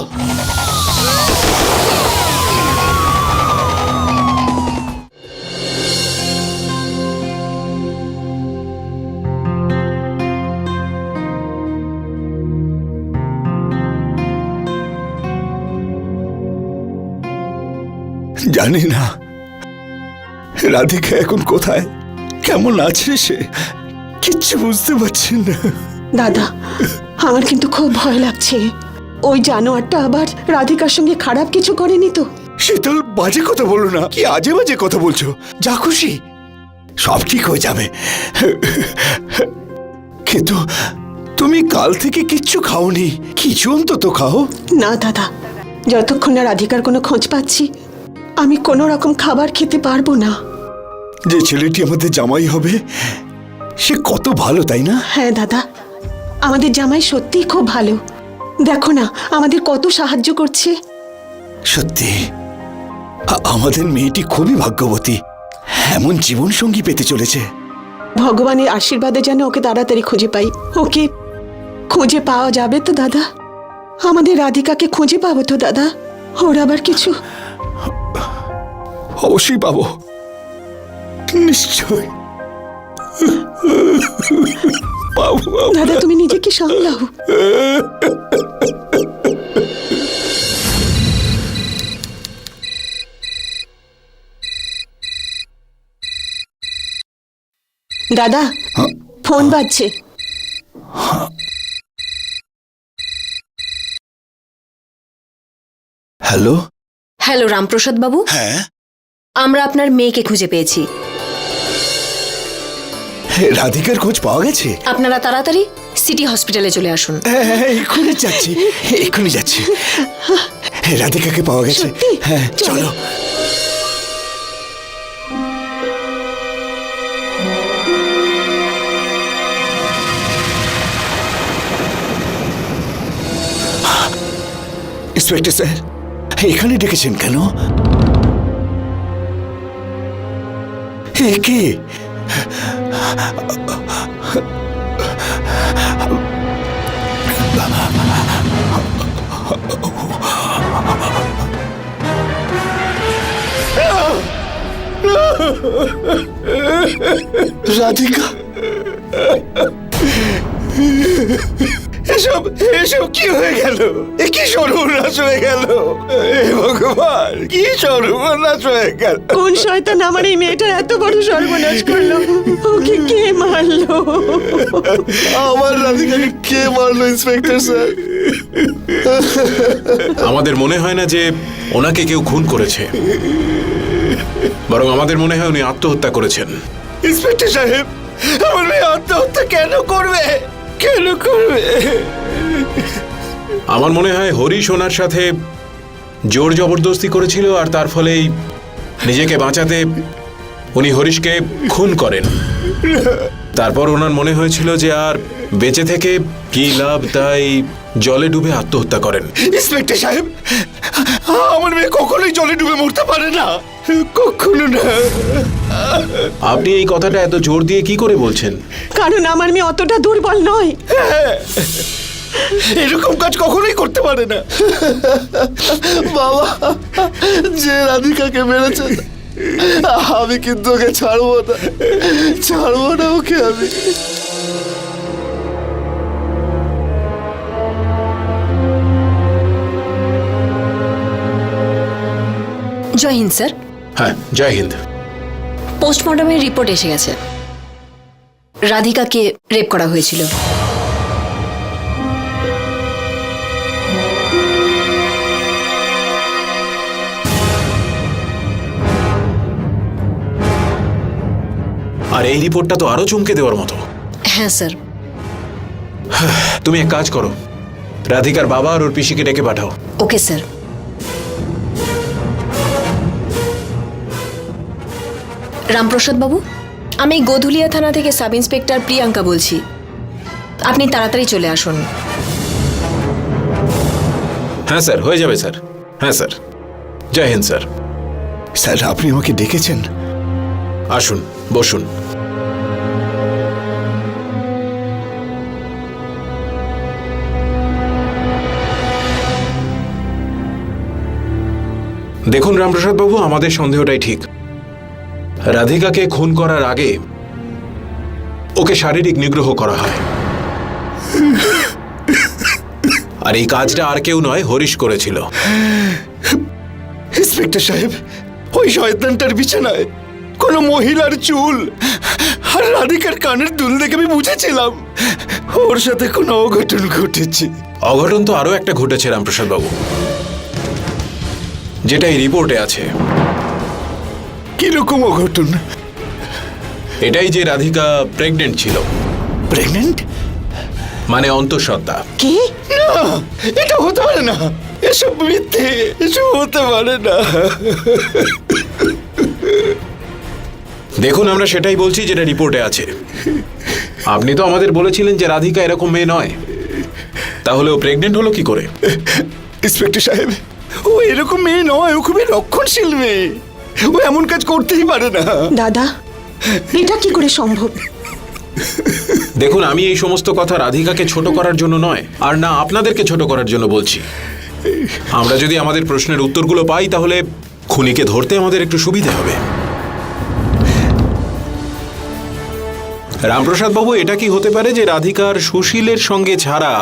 F: জানি না রাধিকা এখন কোথায়, কেমন আছে সে, কিচ্ছু বুঝতে পারছি না।
D: দাদা, আমার কিন্তু খুব ভয় লাগছে। ওই জানোয়ারটা আবার রাধিকার সঙ্গে খারাপ কিছু করেনি তো?
F: শীতল, বাজে কথা বলো না, কি আজে বাজে কথা বলছো। যা খুশি সব ঠিক হয়ে যাবে। কিন্তু তুমি কাল থেকে কিচ্ছু খাওনি, কিছু অন্তত খাও।
D: না দাদা, যতক্ষণ না রাধিকার কোনো খোঁজ পাচ্ছি আমি কোনো রকম খাবার খেতে পারবো না।
F: যে ছেলেটি আমাদের জামাই হবে সে কত ভালো, তাই না?
D: হ্যাঁ দাদা, আমাদের জামাই সত্যিই খুব ভালো। দেখো না আমাদের কত সাহায্য করছে।
F: সত্যি আমাদের মেয়েটি খুবই ভাগ্যবতী, এমন জীবন সঙ্গী পেতে চলেছে।
D: ভগবানের আশীর্বাদে যেন ওকে তাড়াতাড়ি খুঁজে পাই। ওকে খুঁজে পাওয়া যাবে তো দাদা? আমাদের রাধিকাকে খুঁজে পাবো তো দাদা? ওর আবার কিছু?
F: অবশ্যই পাবো, নিশ্চয় পাবো।
D: দাদা তুমি নিজেকে সামলাও। দাদা ফোন বাজছে।
F: হ্যালো।
G: হ্যালো রামপ্রসাদ বাবু,
F: হ্যাঁ,
G: আমরা আপনার মেয়েকে খুঁজে পেয়েছি।
F: রাধিকার খোঁজ পাওয়া গেছে?
G: আপনারা তাড়াতাড়ি সিটি হসপিটালে চলে আসুন।
F: হ্যাঁ, এক্ষুনি যাচ্ছি, এক্ষুনি যাচ্ছি। রাধিকাকে পাওয়া গেছে?
D: সত্যি?
F: হ্যাঁ,
D: চলো।
F: চলো। ইন্সপেক্টর স্যার, এখানে ডেকেছেন কেন? কে?
B: রাধিকা,
F: এসব এসব কি হয়ে গেল? এ কি সর্বনাশ হয়ে গেল? হে ভগবান, কি সর্বনাশ হয়ে গেল?
D: কোন শয়তান আমার এই মেয়েটার এত বড় সর্বনাশ করলো? ওকে কে মারলো?
B: আমার রাধিকাকে কে মারলো ইন্সপেক্টর স্যার?
J: আমাদের মনে হয় না যে ওনাকে কেউ খুন করেছে, বরং আমাদের মনে হয় উনি আত্মহত্যা করেছেন।
F: ইন্সপেক্টর সাহেব, আমার মেয়ে আত্মহত্যা কেন করবে? কেন করবে?
J: আমার মনে হয় হরিশ ওনার সাথে জোর জবরদস্তি করেছিল, আর তার ফলেই নিজেকে বাঁচাতে উনি হরিশকে খুন করেন। তারপর ওনার মনে হয়েছিল যে আর বেঁচে থেকে কি লাভ, তাই জলে ডুবে আত্মহত্যা করেন।
F: ইন্সপেক্টর সাহেব, আমার মেয়ে কখনোই জলে ডুবে মরতে পারে না, কখনো না।
J: আপনি এই কথাটা এত জোর দিয়ে কি করে বলছেন?
D: কারণ আমার মেয়ে অতটা দুর্বল নয়।
F: এরকম কাজ কখনোই করতে পারে না।
B: বাবা, যে রাধিকাকে মেরেছে আমি কিন্তু ওকে ছাড়বো না, ছাড়বো না ওকে আমি।
G: জয় হিন্দ স্যার।
J: হ্যাঁ, জয় হিন্দ।
G: পোস্টমর্টমের রিপোর্ট এসে গেছে। রাধিকাকে রেপ করা হয়েছিল।
J: আর এই রিপোর্টটা তো আরো চমকে দেওয়ার মতো।
G: হ্যাঁ স্যার।
J: তুমি এক কাজ করো, রাধিকার বাবা আর ওর পিসিকে ডেকে পাঠাও।
G: Okay sir. রামপ্রসাদ বাবু, আমি গোধুলিয়া থানা থেকে সাব ইন্সপেক্টর প্রিয়াঙ্কা বলছি। আপনি তাড়াতাড়ি চলে আসুন।
J: হ্যাঁ স্যার, হয়ে যাবে স্যার। হ্যাঁ স্যার। জয় হিন্দ স্যার।
F: স্যার, আপনি আমাকে ডেকেছেন?
J: আসুন, বসুন। দেখুন রামপ্রসাদ বাবু, আমাদের সন্দেহটাই ঠিক। রাধিকাকে খুন করার আগে ওকে শারীরিক নিগ্রহ করা হয়, আর এই কাজটা আর কেউ নয়, হরিশ করেছিল।
F: ইন্সপেক্টর সাহেব, ওই শয়তানটার বিছানায় কোনো মহিলার চুল আর রাধিকার কানের দুল দেখে আমি বুঝেছিলাম ওর সাথে কোনো অঘটন ঘটেছে।
J: অঘটন তো আরো একটা ঘটেছে রামপ্রসাদ বাবু, যেটা এই রিপোর্টে আছে।
F: কিরকম অঘটন?
J: এটাই যে রাধিকা প্রেগনেন্ট ছিল,
F: প্রেগনেন্ট?
J: মানে অন্তঃসত্ত্বা।
D: কি?
F: না, এটা হতে পারে না, এসব মিথ্যে, এসব হতে পারে না।
J: দেখুন, আমরা সেটাই বলছি যেটা রিপোর্টে আছে। আপনি তো আমাদের বলেছিলেন যে রাধিকা এরকম মেয়ে নয়, তাহলে ও প্রেগনেন্ট হলো কি করে?
F: ইন্সপেক্টর সাহেব, ও এরকম মেয়ে নয়, ও খুবই রক্ষণশীল মেয়ে, ও এমন কাজ করতেই পারে না।
D: দাদা, এটা কি করে সম্ভব?
J: দেখুন, আমি এই সমস্ত কথা রাধিকাকে ছোট করার জন্য নয়, আর না আপনাদেরকে ছোট করার জন্য বলছি। আমরা যদি আমাদের প্রশ্নের উত্তরগুলো পাই, তাহলে খুনিকে ধরতে আমাদের একটু সুবিধে হবে। রামপ্রসাদ বাবু, এটা কি হতে পারে যে রাধিকার সুশীলের সঙ্গে ছাড়া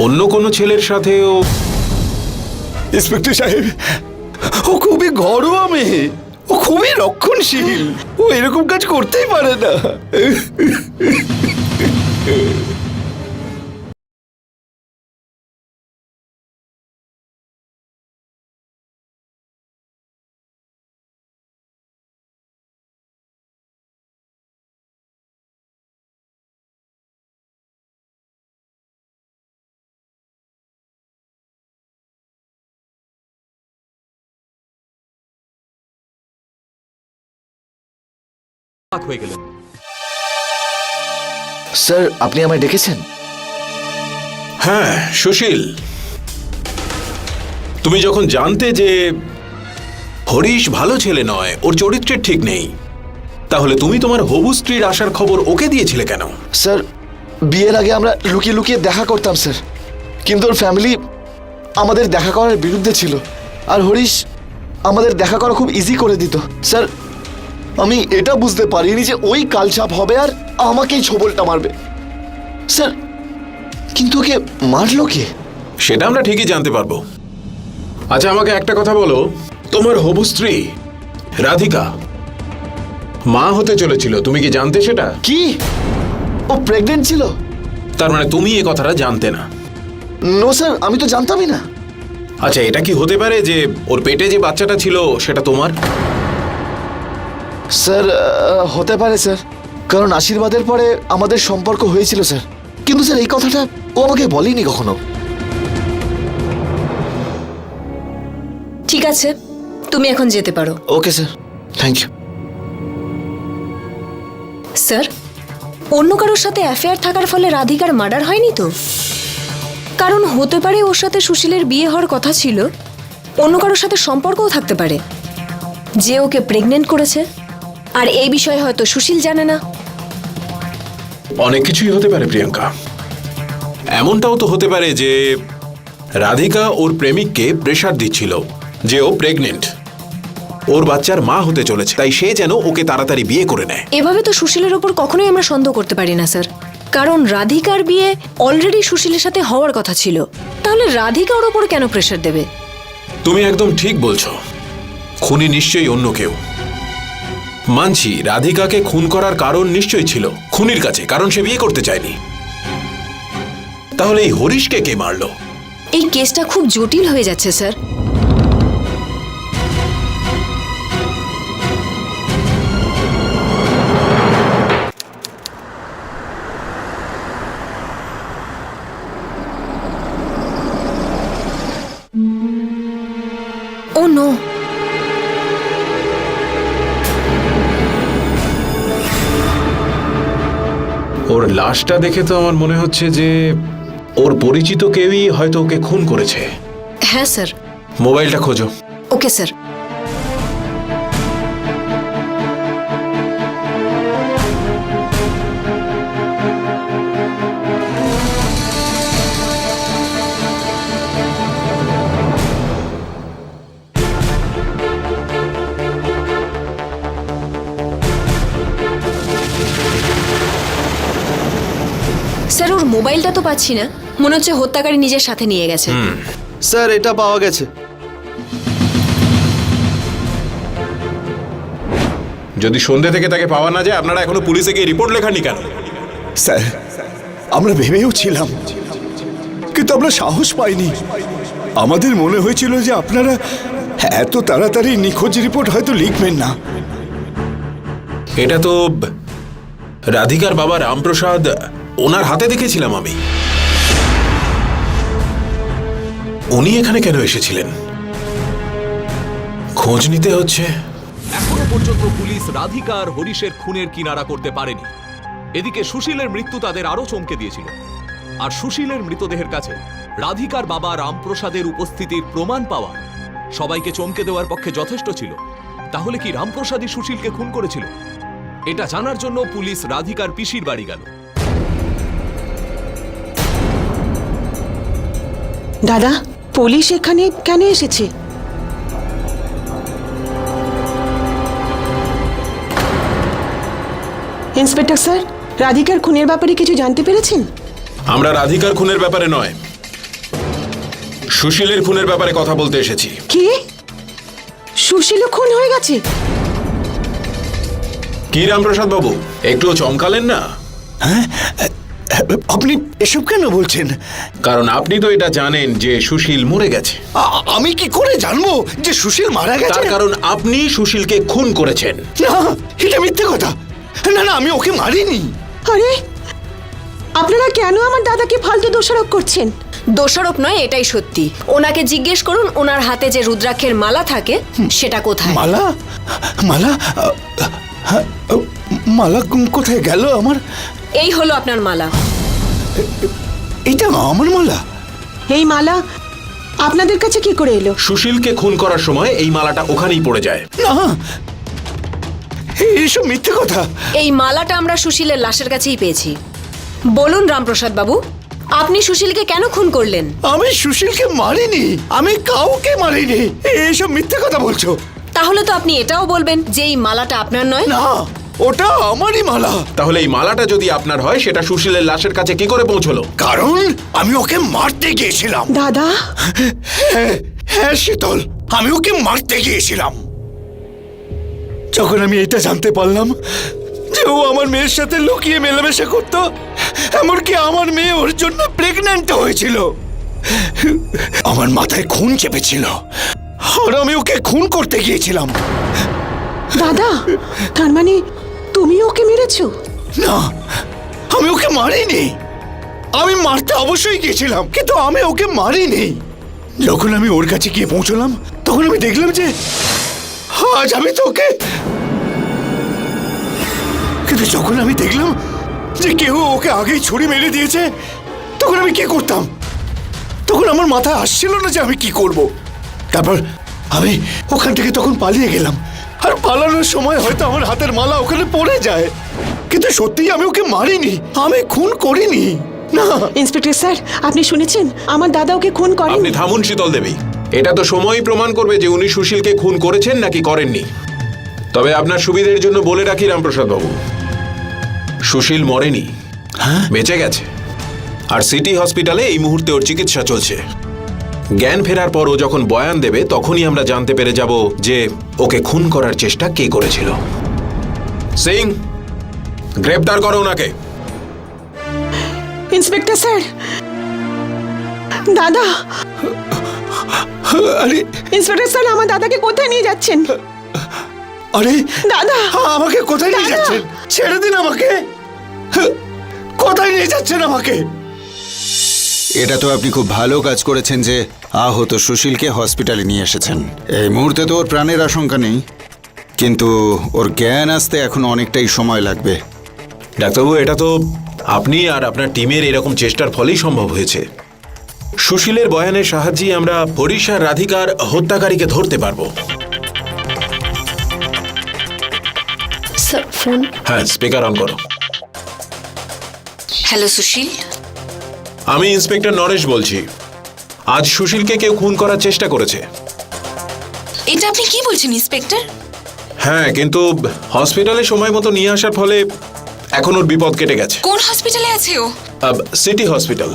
J: অন্য কোনো ছেলের সাথেও?
F: ইন্সপেক্টর সাহেব, ও খুবই ঘরোয়া মেয়ে, ও খুবই রক্ষণশীল, ও এরকম কাজ করতেই পারে না।
J: হয়ে গেলেন।
B: স্যার, আপনি আমায় ডেকেছেন?
J: হ্যাঁ সুশীল, তুমি যখন জানতে যে হরিশ ভালো ছেলে নয়, ওর চরিত্রের ঠিক নেই, তাহলে তুমি তোমার হবু স্ত্রীর আসার খবর ওকে দিয়েছিলে কেন?
B: স্যার, বিয়ের আগে আমরা লুকিয়ে লুকিয়ে দেখা করতাম স্যার, কিন্তু ওর ফ্যামিলি আমাদের দেখা করার বিরুদ্ধে ছিল, আর হরিশ আমাদের দেখা করা খুব ইজি করে দিত। স্যার, আমি এটা বুঝতে পারিনি যে ওই কালচাপ হবে আর আমাকেই ছোবলটা মারবে। স্যার, কিন্তু ওকে মারলো কে?
J: সেটা আমরা ঠিকই জানতে পারবো। আচ্ছা, আমাকে একটা কথা বলো, তোমার হবু স্ত্রী রাধিকা মা হতে চলেছিল, তুমি কি জানতে সেটা?
B: কি? ও প্রেগনেন্ট ছিল?
J: তার মানে তুমি এ কথাটা জানতে না?
B: নো স্যার, আমি তো জানতামই না।
J: আচ্ছা, এটা কি হতে পারে যে ওর পেটে যে বাচ্চাটা ছিল সেটা তোমার?
B: স্যার, হতে পারে স্যার, কারণ আশীর্বাদের পরে আমাদের সম্পর্ক হয়েছিল স্যার, কিন্তু স্যার এই কথাটা ও আমাকে বলেনি কখনো।
G: ঠিক আছে, তুমি এখন যেতে পারো।
B: Okay sir, thank you.
G: Sir, অন্য কারোর সাথে অ্যাফেয়ার থাকার ফলে রাধিকার মার্ডার হয়নি তো? কারণ হতে পারে ওর সাথে সুশীলের বিয়ে হওয়ার কথা ছিল, অন্য কারোর সাথে সম্পর্কও থাকতে পারে যে ওকে প্রেগনেন্ট করেছে, আর এই বিষয়ে হয়তো সুশীল জানে না।
J: অনেক কিছুই হতে পারে প্রিয়াঙ্কা। এমনটাও তো হতে পারে যে রাধিকা ওর প্রেমিককে প্রেসার দিচ্ছিল যে ও প্রেগনেন্ট, ওর বাচ্চার মা হতে চলেছে, তাই সে যেন ওকে তাড়াতাড়ি বিয়ে করে নেয়।
G: এভাবে তো সুশীলের ওপর কখনোই আমরা সন্দেহ করতে পারি না স্যার, কারণ রাধিকার বিয়ে অলরেডি সুশীলের সাথে হওয়ার কথা ছিল, তাহলে রাধিকা ওর ওপর কেন প্রেসার দেবে?
J: তুমি একদম ঠিক বলছো, খুনি নিশ্চয়ই অন্য কেউ। মানছি, রাধিকাকে খুন করার কারণ নিশ্চয়ই ছিল খুনির কাছে, কারণ সে বিয়ে করতে চায়নি। তাহলে এই হরিশকে কে মারলো?
G: এই কেসটা খুব জটিল হয়ে যাচ্ছে স্যার। ও নো,
J: ওর লাশটা দেখে তো আমার মনে হচ্ছে যে ওর পরিচিত কেউই হয়তো ওকে খুন করেছে।
G: হ্যাঁ স্যার।
J: মোবাইলটা খোঁজো।
G: Okay sir. স্যার, ওর মোবাইলটা তো পাচ্ছি না, মনে হচ্ছে হত্যাকারী নিজের সাথে নিয়ে গেছে।
B: স্যার, এটা পাওয়া গেছে।
J: যদি সন্ধ্যে থেকে তাকে পাওয়া না যায়, আপনারা এখনো পুলিশে গিয়ে রিপোর্ট লেখানি কেন?
F: স্যার, আমরা ভেবেও ছিলাম, কিন্তু আমরা সাহস পাইনি। আমাদের মনে হয়েছিল যে আপনারা এত তাড়াতাড়ি নিখোঁজ রিপোর্ট হয়তো লিখবেন না,
J: এটা তো রাধিকার বাবা রামপ্রসাদ, ওনার হাতে দেখেছিলাম আমি। উনি এখানে কেন এসেছিলেন? খোঁজ নিতে হচ্ছে।
K: এখনো পর্যন্ত পুলিশ রাধিকা আর হরিশের খুনের কিনারা করতে পারেনি। এদিকে সুশীলের মৃত্যু তাদের আরো চমকে দিয়েছিল, আর সুশীলের মৃতদেহের কাছে রাধিকার বাবা রামপ্রসাদের উপস্থিতির প্রমাণ পাওয়া সবাইকে চমকে দেওয়ার পক্ষে যথেষ্ট ছিল। তাহলে কি রামপ্রসাদই সুশীলকে খুন করেছিল? এটা জানার জন্য পুলিশ রাধিকার পিসির বাড়ি গেল।
D: দাদা, পুলিশ এখানে কেন এসেছে? ইন্সপেক্টর স্যার, রাধিকার খুনের ব্যাপারে কিছু জানতে পেরেছেন?
J: আমরা রাধিকার খুনের ব্যাপারে নয়, সুশীলের খুনের ব্যাপারে কথা বলতে এসেছি।
D: কি? সুশীল খুন হয়ে গেছে?
J: কি রামপ্রসাদ বাবু, একটুও চমকালেন না?
F: আপনি এসব কেন বলছেন?
J: কারণ আপনি তো এটা জানেন যে সুশীল মরে গেছে।
F: আমি কি করে জানবো যে সুশীল মারা গেছে?
J: তার কারণ আপনি সুশীলকে খুন করেছেন।
F: না, এটা মিথ্যে কথা। না না, আমি ওকে মারিনি।
D: আরে, আপনারা কেন আমার দাদাকে ফালতু দোষারোপ করছেন?
G: দোষারোপ নয়, এটাই সত্যি। ওনাকে জিজ্ঞেস করুন ওনার হাতে যে রুদ্রাক্ষের মালা থাকে সেটা কোথায়।
F: মালা? মালা? মালা কোথায় গেল আমার?
G: এই হলো আপনার মালা।
F: এটা আমার মালা?
D: এই মালা আপনাদের কাছে কি করে এলো?
J: সুশীলকে খুন করার সময় এই মালাটা ওখানেই পড়ে যায়।
F: না, এইসব মিথ্যে কথা।
G: এই মালাটা আমরা সুশীলের লাশের কাছেই পেয়েছি। বলুন রামপ্রসাদ বাবু, আপনি সুশীলকে কেন খুন করলেন?
F: আমি সুশীলকে মারিনি, আমি কাউকে মারিনি। এইসব মিথ্যে কথা বলছো।
G: তাহলে তো আপনি এটাও বলবেন যে এই মালাটা আপনার নয়।
F: না, ওটা আমারই মালা।
J: তাহলে এই মালাটা যদি আপনার হয়, সেটা সুশীলের লাশের কাছে কি করে পৌঁছলো?
F: কারণ আমি ওকে মারতে গিয়েছিলাম।
D: দাদা?
F: হ্যাঁ হ্যাঁ শীতল, আমি ওকে মারতে গিয়েছিলাম। যখন আমি এটা জানতে পারলাম যে ও আমার মেয়ের সাথে লুকিয়ে মেলামেশা করত, এমনকি আমার মেয়ে ওর জন্য প্রেগন্যান্ট হয়েছিল, আমার মাথায় খুন চেপেছিল আর আমি ওকে খুন করতে গিয়েছিলাম।
D: দাদা, তার মানে তুমি ওকে মেরেছো?
F: না, আমি ওকে মারিনি। আমি মারতে অবশ্যই গিয়েছিলাম, কিন্তু আমি ওকে মারিনি। যখন আমি ওর কাছে গিয়ে পৌঁছলাম, তখন আমি দেখলাম যে আজ আমি তো ওকে, কিন্তু যখন আমি দেখলাম যে কেউ ওকে আগেই ছুরি মেরে দিয়েছে, তখন আমি কি করতাম? তখন আমার মাথায় আসছিল না যে আমি কি করব। তারপর আমি ওখান থেকে তখন পালিয়ে গেলাম, আর পালানোর সময় হয়তো আমার হাতের মালা ওখানে পড়ে যায়। কিন্তু সত্যিই আমি ওকে মারিনি, আমি খুন করিনি। না।
D: ইন্সপেক্টর স্যার, আপনি শুনেছেন আমার দাদা ওকে খুন করেন?
J: আপনি থামুন শীতল দেবী, এটা তো সময়ই প্রমাণ করবে যে উনি সুশীলকে খুন করেছেন নাকি করেননি। তবে আপনার সুবিধের জন্য বলে রাখি রামপ্রসাদ বাবু, সুশীল মরেনি, বেঁচে গেছে। আর সিটি হসপিটালে এই মুহূর্তে ওর চিকিৎসা চলছে। জ্ঞান ফেরার পর ও যখন বয়ান দেবে, তখনই আমরা জানতে পেরে যাব যে ওকে খুন করার চেষ্টা কে করেছিল। সিং, গ্রেপ্তার করো ওনাকে।
D: ইন্সপেক্টর স্যার, দাদা।
F: আরে
D: ইন্সপেক্টর স্যার, আমার দাদাকে কোথায় নিয়ে যাচ্ছেন?
F: আরে
D: দাদা,
F: আমাকে কোথায় নিয়ে যাচ্ছেন? ছেড়ে দিন আমাকে। কোথায় নিয়ে যাচ্ছেন আমাকে?
H: এটা তো আপনি খুব ভালো কাজ করেছেন যে আহত সুশীলকে হসপিটালে নিয়ে এসেছেন। এই মুহূর্তে তো ওর প্রাণের আশঙ্কা নেই, কিন্তু ওর জ্ঞান আসতে এখন অনেকটাই সময় লাগবে।
J: ডাক্তারবাবু, এটা তো আপনি আর আপনার টিমের এরকম চেষ্টার ফলেই সম্ভব হয়েছে। সুশীলের বয়ানের সাহায্যে আমরা হরিশ আর রাধিকার হত্যাকারীকে ধরতে পারবো।
G: ফোন।
J: হ্যাঁ, স্পিকার অন করো।
I: হ্যালো সুশীল,
J: আমি ইন্সপেক্টর নরেশ বলছি। আজ সুশীলকে কেউ খুন করার চেষ্টা করেছে।
I: এটা আপনি কি বলছেন ইন্সপেক্টর?
J: হ্যাঁ, কিন্তু হসপিটালে সময় মতো নিয়ে আসার ফলে এখন ওর বিপদ কেটে গেছে।
I: কোন হসপিটালে আছে ও?
J: City hospital.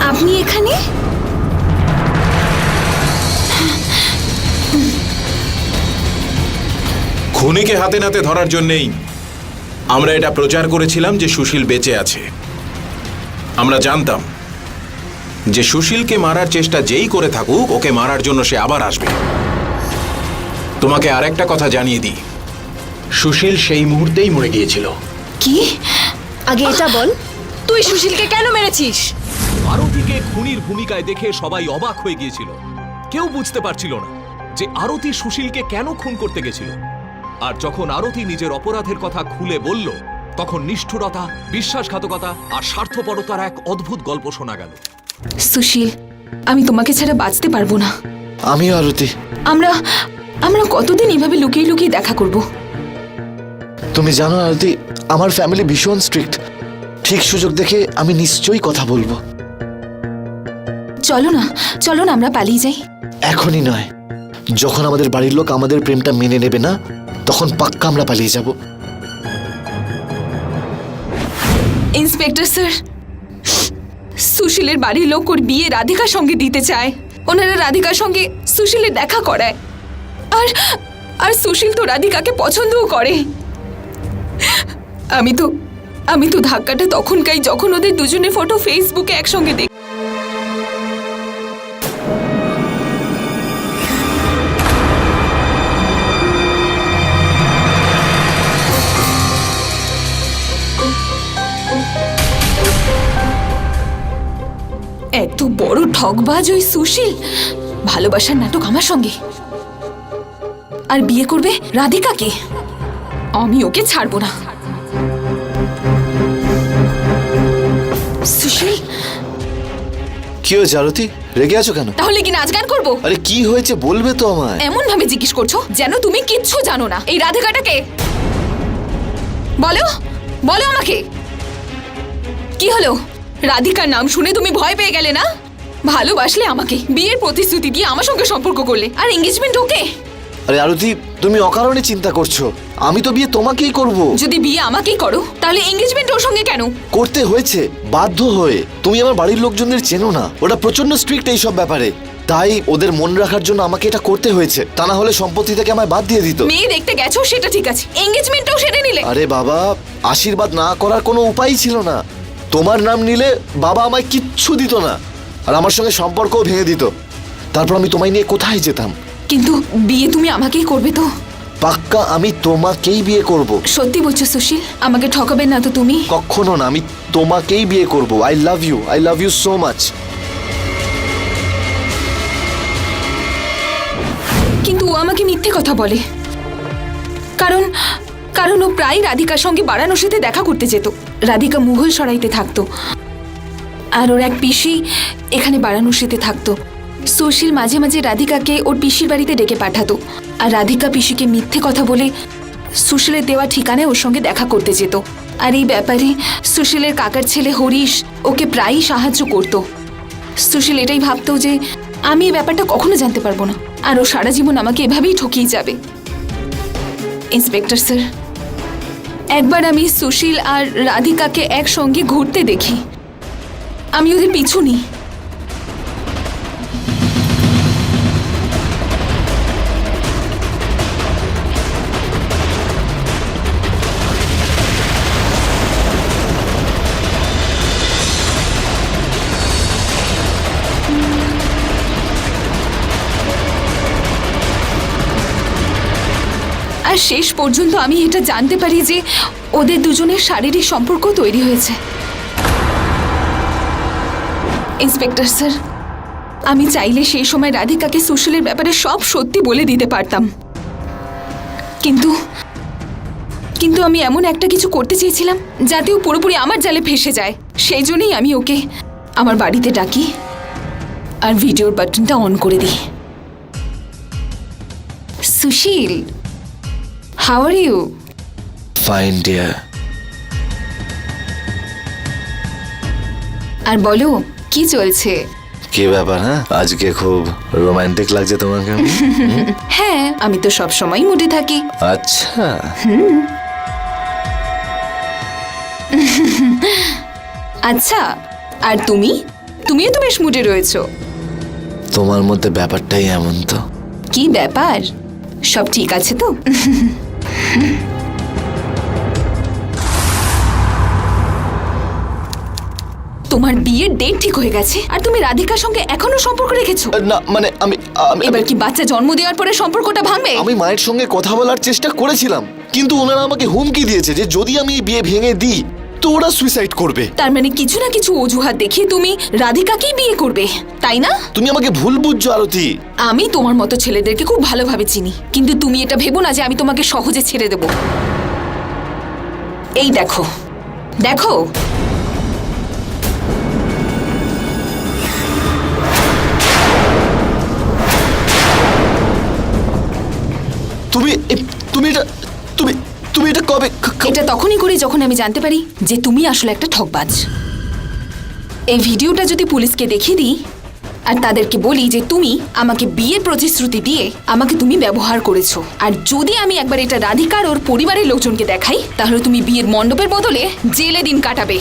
I: আপনি এখানে?
J: খুনিকে হাতে নাতে ধরার জন্যেই আমরা এটা প্রচার করেছিলাম যে সুশীল বেঁচে আছে। আমরা জানতাম যে সুশীলকে মারার চেষ্টা যেই করে থাকুক, ওকে মারার জন্য সে আবার আসবে। তোমাকে আরেকটা কথা জানিয়ে দিই, সুশীল সেই মুহূর্তেই মরে গিয়েছিল।
G: কি? আগে এটা বল, তুই সুশীলকে কেন মেরেছিস?
K: আরতিকে খুনির ভূমিকায় দেখে সবাই অবাক হয়ে গিয়েছিল। কেউ বুঝতে পারছিল না যে আরতি সুশীলকে কেন খুন করতে গেছিল। আর যখন আরতি নিজের অপরাধের কথা খুলে বলল, তখন নিষ্ঠুরতা, বিশ্বাসঘাতকতা আর স্বার্থপরতার এক অদ্ভুত গল্প শোনা গেল।
I: সুশীল, আমি তোমাকে ছাড়া বাঁচতে পারবো না।
B: আমিও আরতি।
I: আমরা আমরা কতদিন এভাবে লুকিয়ে লুকিয়ে দেখা করব?
B: তুমি জানো আরতি, আমার ফ্যামিলি ভীষণ স্ট্রিক্ট। ঠিক সুযোগ দেখে আমি নিশ্চয়ই কথা বলবো।
I: চলো না, চলো না আমরা পালিয়ে যাই।
B: এখনই নয়, যখন আমাদের বাড়ির লোক আমাদের প্রেমটা মেনে নেবে না, তখন পাক্কা আমরা পালিয়ে যাব।
I: ইন্সপেক্টর স্যার, সুশীলের বাড়ির লোক ওর বিয়ে রাধিকার সঙ্গে দিতে চায়। ওনারা রাধিকার সঙ্গে সুশীলের দেখা করায়। আর আর সুশীল তো রাধিকাকে পছন্দও করে। আমি তো ধাক্কাটা তখন খাই যখন ওদের দুজনের ফটো ফেসবুকে একসঙ্গে দেখি। এত বড় ঠকবাজ ওই সুশীল, ভালোবাসার নাটক আমার সঙ্গে, আর বিয়ে করবে রাধিকাকে। আমি ওকে ছাড়বো না। সুশীল,
B: কি হয়েছে আরতি? রেগে আছো কেন?
I: তাহলে কি নাচ গান করবো?
B: আরে কি হয়েছে বলবে তো আমায়।
I: এমন ভাবে জিজ্ঞেস করছো যেন তুমি কিচ্ছু জানো না। এই রাধিকাটাকে বলো, বলো আমাকে, কি হলো? রাধিকার নাম শুনে তুমি ভয় পেয়ে গেলে না? ভালোবাসলে আমাকে, বিয়ের প্রতিশ্রুতি দিয়ে আমার সঙ্গে সম্পর্ক করলে, আর এঙ্গেজমেন্ট ওকে।
B: আরে আরতি, তুমি অকারণে চিন্তা করছো। আমি তো বিয়ে তোমাকেই করব।
I: যদি বিয়ে আমাকেই করো, তাহলে এঙ্গেজমেন্ট ওর সঙ্গে কেন?
B: করতে হয়েছে বাধ্য হয়ে। তুমি আমার বাড়ির লোকজনদের চেনো না, ওরা প্রচন্ড স্ট্রিক্ট এইসব ব্যাপারে। তাই ওদের মন রাখার জন্য আমাকে এটা করতে হয়েছে। তা না হলে সম্পত্তি থেকে আমায় বাদ দিয়ে দিত।
I: মেয়ে দেখতে গেছো সেটা ঠিক আছে, এঙ্গেজমেন্টটাও সেরে নিলে।
B: আরে বাবা, আশীর্বাদ না করার কোনো উপায়ই ছিল না। তোমার নাম নিলে বাবা আমায় কিচ্ছু দিত না, আর আমার সঙ্গে সম্পর্কও ভেঙে দিত। তারপর আমি তোমায় নিয়ে কোথায় যেতাম?
I: কিন্তু বিয়ে তুমি আমাকেই করবে তো?
B: পাক্কা আমি তোমাকেই বিয়ে করব।
I: সত্যি বলছো সুশীল? আমাকে ঠকাবেন না তো তুমি?
B: কখনো না, আমি তোমাকেই বিয়ে করব। I love you so much.
I: কিন্তু ও আমাকে মিথ্যে কথা বলে। কারণ ও প্রায় রাধিকার সঙ্গে বারাণসীতে দেখা করতে যেত। রাধিকা মুঘল সরাইতে থাকতো, আর ওর এক পিসি এখানে বারাণসীতে থাকতো। সুশীল মাঝে মাঝে রাধিকাকে ওর পিসির বাড়িতে ডেকে পাঠাতো, আর রাধিকা পিসিকে মিথ্যে কথা বলে সুশীলের দেওয়া ঠিকানায় ওর সঙ্গে দেখা করতে যেত। আর এই ব্যাপারে সুশীলের কাকার ছেলে হরিশ ওকে প্রায়ই সাহায্য করত। সুশীল এটাই ভাবতো যে আমি এই ব্যাপারটা কখনো জানতে পারবো না, আর ও সারা জীবন আমাকে এভাবেই ঠকিয়ে যাবে। ইন্সপেক্টর স্যার, একবার আমি সুশীল আর রাধিকাকে একসঙ্গে ঘুরতে দেখি। আমি ওদের পিছু নিই। আর শেষ পর্যন্ত আমি এটা জানতে পারি যে ওদের দুজনের শারীরিক সম্পর্ক তৈরি হয়েছে। ইন্সপেক্টর স্যার, আমি চাইলে সেই সময় রাধিকাকে সুশীলের ব্যাপারে সব সত্যি বলে দিতে পারতাম, কিন্তু আমি এমন একটা কিছু করতে চেয়েছিলাম যাতে ও পুরোপুরি আমার জালে ফেসে যায়। সেই জন্যই আমি ওকে আমার বাড়িতে ডাকি আর ভিডিওর বাটনটা অন করে দিই। সুশীল, how are you?
B: Fine dear.
I: আর বলো, কি চলছে?
B: কি ব্যাপার? হ্যাঁ, আজকে খুব রোমান্টিক লাগছে তোমাকে।
I: হ্যাঁ, আমি তো সব সময় মুডে থাকি।
B: আচ্ছা।
I: আচ্ছা, আর তুমিও তো বেশ মুডে রয়েছো।
B: তোমার মধ্যে ব্যাপারটাই এমন তো।
I: কি ব্যাপার? সব ঠিক আছে তো? তোমার বিয়ের ডেট ঠিক হয়ে গেছে আর তুমি রাধিকার সঙ্গে এখনো সম্পর্ক রেখেছো।
B: না মানে আমি
I: এবার কি বাচ্চা জন্ম দেওয়ার পরে সম্পর্কটা ভাঙবে?
B: আমি মায়ের সঙ্গে কথা বলার চেষ্টা করেছিলাম, কিন্তু ওনারা আমাকে হুমকি দিয়েছে যে যদি আমি এই বিয়ে ভেঙে দিই তো ওরা সুইসাইড করবে।
I: তার মানে কিছু না কিছু অজুহাত দেখিয়ে তুমি রাধিকাকেই বিয়ে করবে, তাই না?
B: তুমি আমাকে ভুল বুঝছো আরতি।
I: আমি তোমার মতো ছেলেদেরকে খুব ভালোভাবে চিনি, কিন্তু তুমি এটা ভেবো না যে আমি তোমাকে সহজে ছেড়ে দেব। এই দেখো দেখো,
B: তুমি তুমি এটা তুমি তুমি এটা কবে
I: এটা তখনই করি যখন আমি জানতে পারি যে তুমি আসলে একটা ঠকবাজ। এই ভিডিওটা যদি পুলিশকে দেখিয়ে দিই আর তাদেরকে বলি যে তুমি আমাকে বিয়ের প্রতিশ্রুতি দিয়ে আমাকে তুমি ব্যবহার করেছো, আর যদি আমি একবার এটা রাধিকার ওর পরিবারের লোকজনকে দেখাই, তাহলে তুমি বিয়ের মণ্ডপের বদলে জেলে দিন কাটাবে।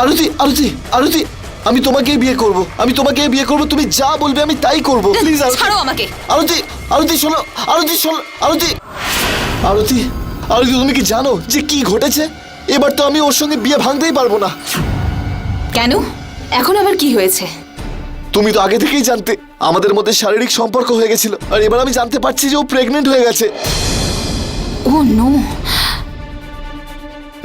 B: আরতি আরতি আরতি, আমি তোমাকেই বিয়ে করব, আমি তোমাকেই বিয়ে করব, তুমি যা বলবে আমি তাই করব। প্লিজ
I: ছাড়ো আমাকে।
B: আরতি আরতি শোনো, আরতি শোনো, আরতি আরতি আরতি, তুমি কি জানো যে কি ঘটেছে? এবার তো আমি ওর সঙ্গে বিয়ে ভাঙতেই পারবো না।
I: কেন? এখন আবার কি হয়েছে?
B: তুমি তো আগে থেকেই জানতে আমাদের মধ্যে শারীরিক সম্পর্ক হয়ে গেছিল, আর এবার আমি জানতে পারছি যে ও প্রেগনেন্ট হয়ে গেছে।
I: ও নো।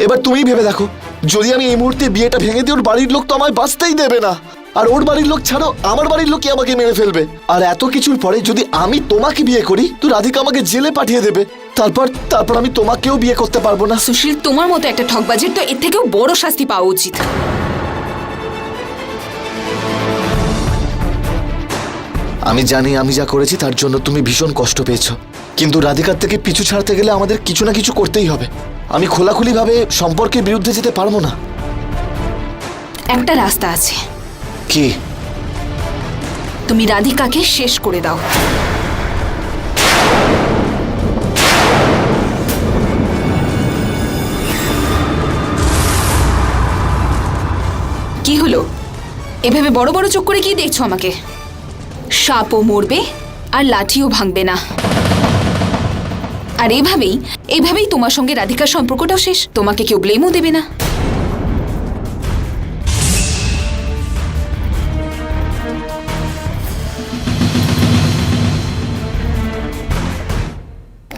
B: এবার তুমি ভেবে দেখো, যদি আমি এই মুহূর্তে বিয়েটা ভেঙে দিই, ওর বাড়ির লোক তো আমায় বাঁচতেই দেবে না, আর ওর বাড়ির লোক ছাড়ো আমার বাড়ির লোকই আমাকে মেরে ফেলবে। আর এত কিছুর পরে যদি আমি তোমাকে বিয়ে করি তো রাধিকা আমাকে জেলে পাঠিয়ে দেবে, তারপর আমি তোমাকেও বিয়ে করতে পারবো না।
I: সুশীল, তোমার মতো একটা ঠকবাজের তো এর থেকেও বড় শাস্তি পাওয়া উচিত।
B: আমি জানি আমি যা করেছি তার জন্য তুমি ভীষণ কষ্ট পেয়েছো, কিন্তু রাধিকার থেকে পিছু ছাড়তে গেলে আমাদের কিছু না কিছু করতেই হবে। আমি খোলাখুলিভাবে সম্পর্কের বিরুদ্ধে যেতে পারবো না।
I: একটা রাস্তা আছে।
B: কি?
I: তুমি রাধিকাকে শেষ করে দাও। কি হলো? এভাবে বড় বড় চোখ করে কি দেখছো আমাকে? সাপও মরবে আর লাঠিও ভাঙবে না। আর এইভাবেই তোমার সঙ্গে রাধিকার সম্পর্কটাও শেষ। তোমাকে কেউ ব্লেমও দেবে না।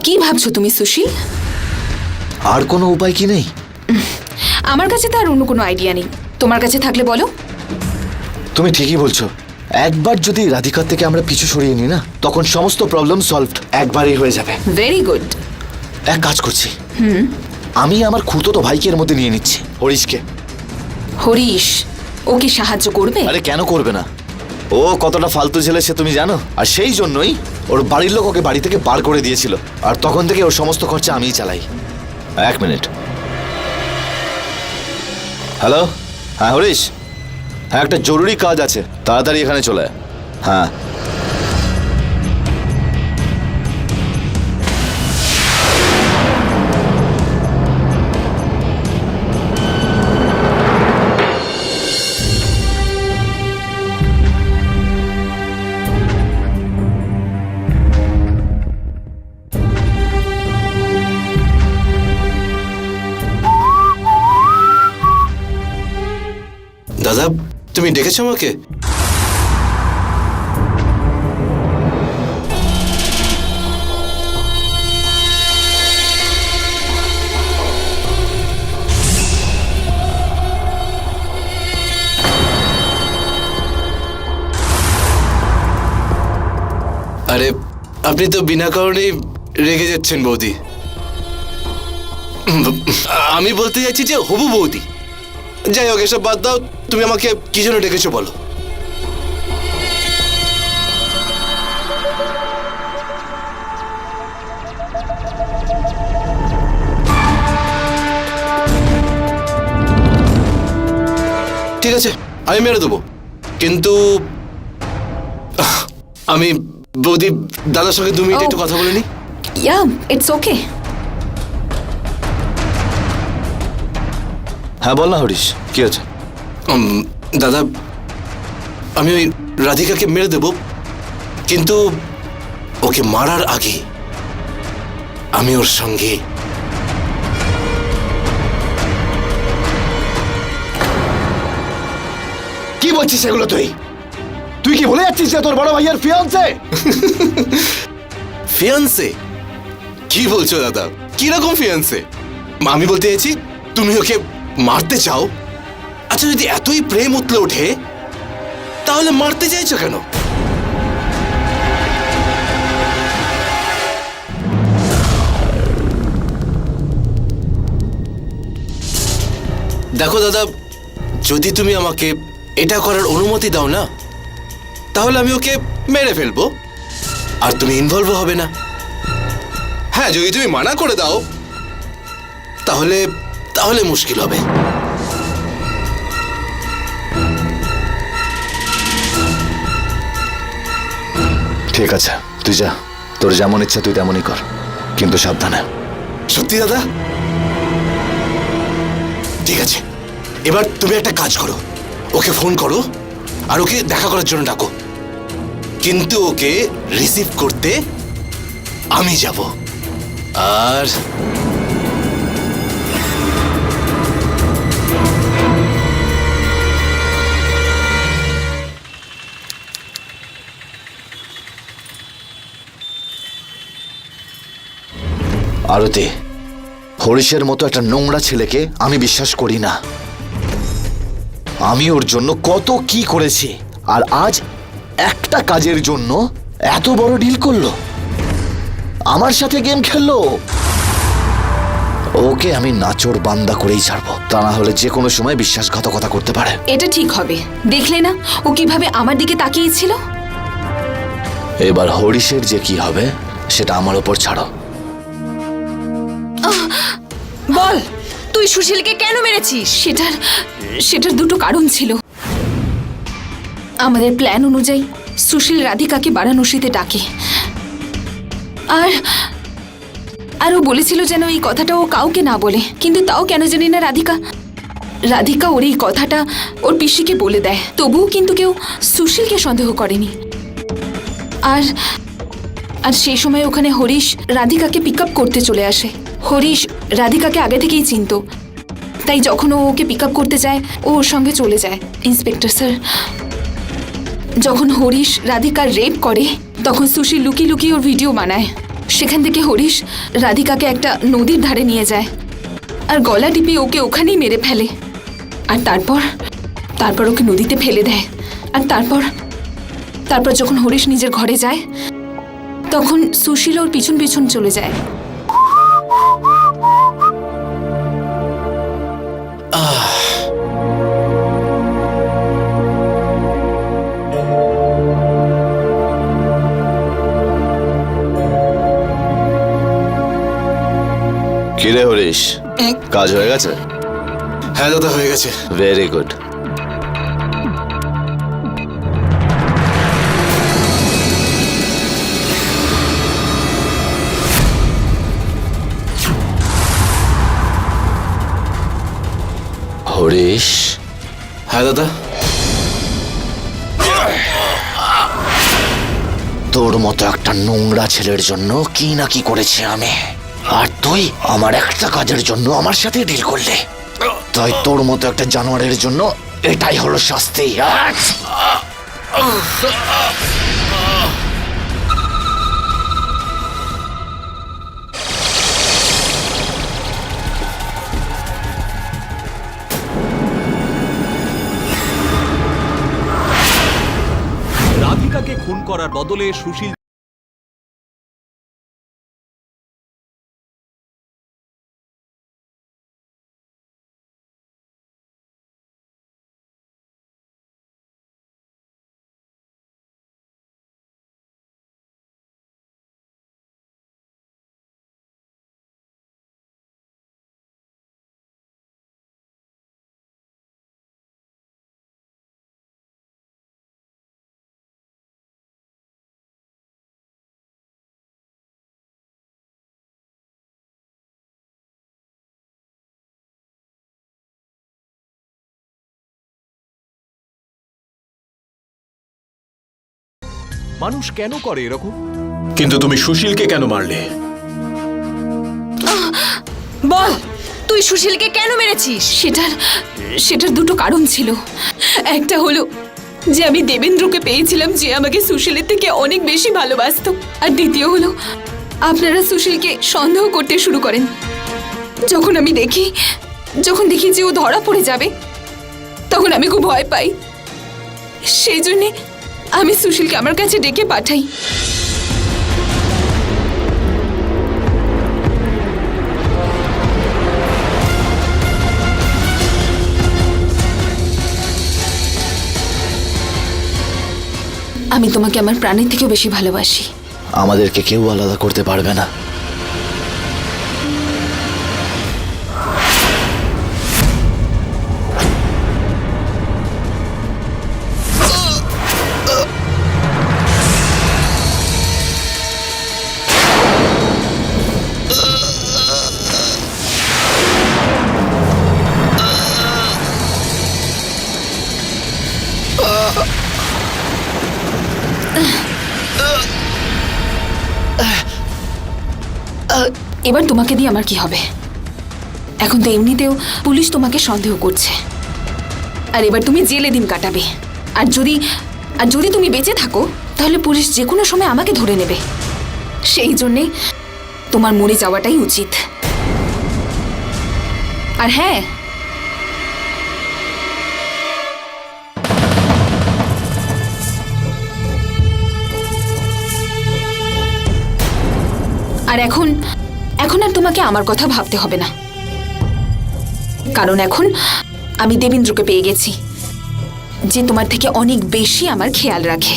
I: কি ভাবছো তুমি সুশীল?
B: আর কোনো উপায় কি নেই?
I: আমার কাছে তো আর অন্য কোনো আইডিয়া নেই। তোমার কাছে থাকলে বলো।
B: তুমি ঠিকই বলছো, একবার যদি রাধিকার থেকে আমরা পিছু সরিয়ে নিই না, তখন সমস্ত প্রবলেম সলভড একবারই হয়ে যাবে।
I: Very good.
B: এক কাজ করছি, আমি আমার খুড়তো ভাইকে এর মধ্যে নিয়ে নিচ্ছি, হরিশকে।
I: হরিশ ও কি সাহায্য করবে?
B: আরে কেন করবে না, ও কতটা ফালতু ছেলে সে তুমি জানো। আর সেই জন্যই ওর বাড়ির লোক ওকে বাড়ি থেকে বার করে দিয়েছিল, আর তখন থেকে ওর সমস্ত খরচা আমিই চালাই। এক মিনিট। হ্যালো, হ্যাঁ হরিশ, হ্যাঁ একটা জরুরি কাজ আছে, তাড়াতাড়ি এখানে চলে আয়। হ্যাঁ
C: দাদা, তুমি ডেকেছো আমাকে? আরে আপনি তো বিনা কারণেই রেগে যাচ্ছেন বৌদি। আমি বলতে যাচ্ছি যে হবু বৌদি। যাই হোক, এসব বাদ দাও। তুমি আমাকে কি জন্য ডেকেছো বলো? ঠিক আছে, আমি মেরে দেবো, কিন্তু আমি বৌদি দাদার সঙ্গে 2 মিনিট একটু কথা বলে নি।
I: ইয়া, ইটস ওকে।
B: হ্যাঁ বল না হরিশ, কি আছে?
C: দাদা, আমি ওই রাধিকাকে মেরে দেব, কিন্তু ওকে মারার আগে আমি ওর সঙ্গে
B: কি বলছিস এগুলো তুই? তুই কি ভুলে যাচ্ছিস যে তোর বড় ভাইয়ের ফিয়ান্সে?
C: ফিয়ান্সে? কি বলছো দাদা, কিরকম ফিয়ান্সে? আমি বলতে চাইছি তুমি ওকে মারতে চাও। আচ্ছা, যদি এতই প্রেম উতলে ওঠে তাহলে মারতে চাইছো কেন? দেখো দাদা, যদি তুমি আমাকে এটা করার অনুমতি দাও না, তাহলে আমি ওকে মেরে ফেলবো আর তুমি ইনভলভ হবে না। হ্যাঁ, যদি তুমি মানা করে দাও তাহলে তাহলে মুশকিল হবে।
B: ঠিক আছে, তুই যা, তোর যেমন ইচ্ছা তুই তেমনই কর, কিন্তু সাবধানে।
C: সত্যি দাদা? ঠিক আছে, এবার তুমি একটা কাজ করো, ওকে ফোন করো আর ওকে দেখা করার জন্য ডাকো, কিন্তু ওকে রিসিভ করতে আমি যাব। আর
B: আরতি, হরিশের মতো একটা নোংরা ছেলেকে আমি বিশ্বাস করি না। আমি ওর জন্য কত কি করেছি, আর আজ একটা কাজের জন্য এত বড় ডিল করলো, আমার সাথে গেম খেললো। ওকে আমি নাচোর বান্দা করেই ছাড়বো, তা না হলে যে কোনো সময় বিশ্বাসঘাতকতা করতে পারে।
I: এটা ঠিক হবে। দেখলে না ও কিভাবে আমার দিকে তাকিয়েছিল?
B: এবার হরিশের যে কি হবে সেটা আমার ওপর ছাড়ো।
G: বল, তুই সুশীলকে কেন মেরেছিস?
I: সেটার দুটো কারণ ছিল। আমাদের প্ল্যান অনুযায়ী সুশীল রাধিকাকে বারাণসীতে ডাকে, আর ও বলেছিল যেন এই কথাটা ও কাউকে না বলে, কিন্তু তাও কেন জানি না রাধিকা ওর এই কথাটা ওর পিসিকে বলে দেয়। তবুও কিন্তু কেউ সুশীলকে সন্দেহ করেনি। আর সেই সময় ওখানে হরিশ রাধিকাকে পিক আপ করতে চলে আসে। হরিশ রাধিকাকে আগে থেকেই চিনতো, তাই যখন ও ওকে পিক আপ করতে যায় ও ওর সঙ্গে চলে যায়। ইন্সপেক্টর স্যার, যখন হরিশ রাধিকার রেপ করে তখন সুশীল লুকিয়ে লুকিয়ে ওর ভিডিও বানায়। সেখান থেকে হরিশ রাধিকাকে একটা নদীর ধারে নিয়ে যায় আর গলা টিপে ওকে ওখানেই মেরে ফেলে। আর তারপর ওকে নদীতে ফেলে দেয়। আর তারপর যখন হরিশ নিজের ঘরে যায় তখন সুশীল ওর পিছন পিছন চলে যায়।
B: কিরে হরিশ, কাজ হয়ে গেছে?
C: হ্যাঁ দাদা, হয়ে গেছে।
B: Very good. হরিশ।
C: হ্যাঁ দাদা।
B: তোর মতো একটা নোংরা ছেলের জন্য কি না কি করেছি আমি, আর তুই আমার একটা কাজের জন্য আমার সাথে ডিল করলে। তাই তোর মতো একটা জানোয়ারের জন্য এটাই হলো শাস্তি।
K: রাধিকাকে খুন করার বদলে সুশীল মানুষ কেন করে এরকম?
J: কিন্তু তুমি সুশীলকে কেন মারলে?
G: বল, তুই সুশীলকে কেন মেরেছিস?
I: সেটার দুটো কারণ ছিল। একটা হলো যে আমি দেবেন্দ্রকে পেয়েছিলাম, যে আমাকে সুশীলের থেকে অনেক বেশি ভালোবাসতো। আর দ্বিতীয় হলো আপনারা সুশীলকে সন্দেহ করতে শুরু করেন। যখন দেখি যে ও ধরা পড়ে যাবে, তখন আমি খুব ভয় পাই। সেই জন্যে আমি সুশীলকে আমার কাছে ডেকে পাঠাই। আমি তোমাকে আমার প্রাণের থেকেও বেশি ভালোবাসি।
B: আমাদেরকে কেউ আলাদা করতে পারবে না।
I: এবার তোমাকে দিয়ে আমার কি হবে? এখন তো এমনিতেও পুলিশ তোমাকে সন্দেহ করছে, আর এবার তুমি জেলে দিন কাটাবে। আর যদি তুমি বেঁচে থাকো, তাহলে পুলিশ যে কোনো সময় আমাকে ধরে নেবে। সেই জন্যে তোমার মরে যাওয়াটাই উচিত। আর হ্যাঁ, আর এখন আর তোমাকে আমার কথা ভাবতে হবে না, কারণ এখন আমি দেবেন্দ্রকে পেয়ে গেছি, যে তোমার থেকে অনেক বেশি আমার খেয়াল রাখে।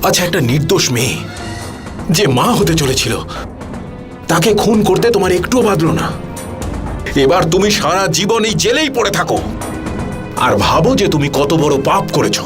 J: আচ্ছা, একটা নির্দোষ মেয়ে যে মা হতে চলেছিল, তাকে খুন করতে তোমার একটুও বাধলো না। এবার তুমি সারা জীবন এই জেলেই পড়ে থাকো আর ভাবো যে তুমি কত বড় পাপ করেছো।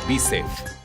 K: Be safe.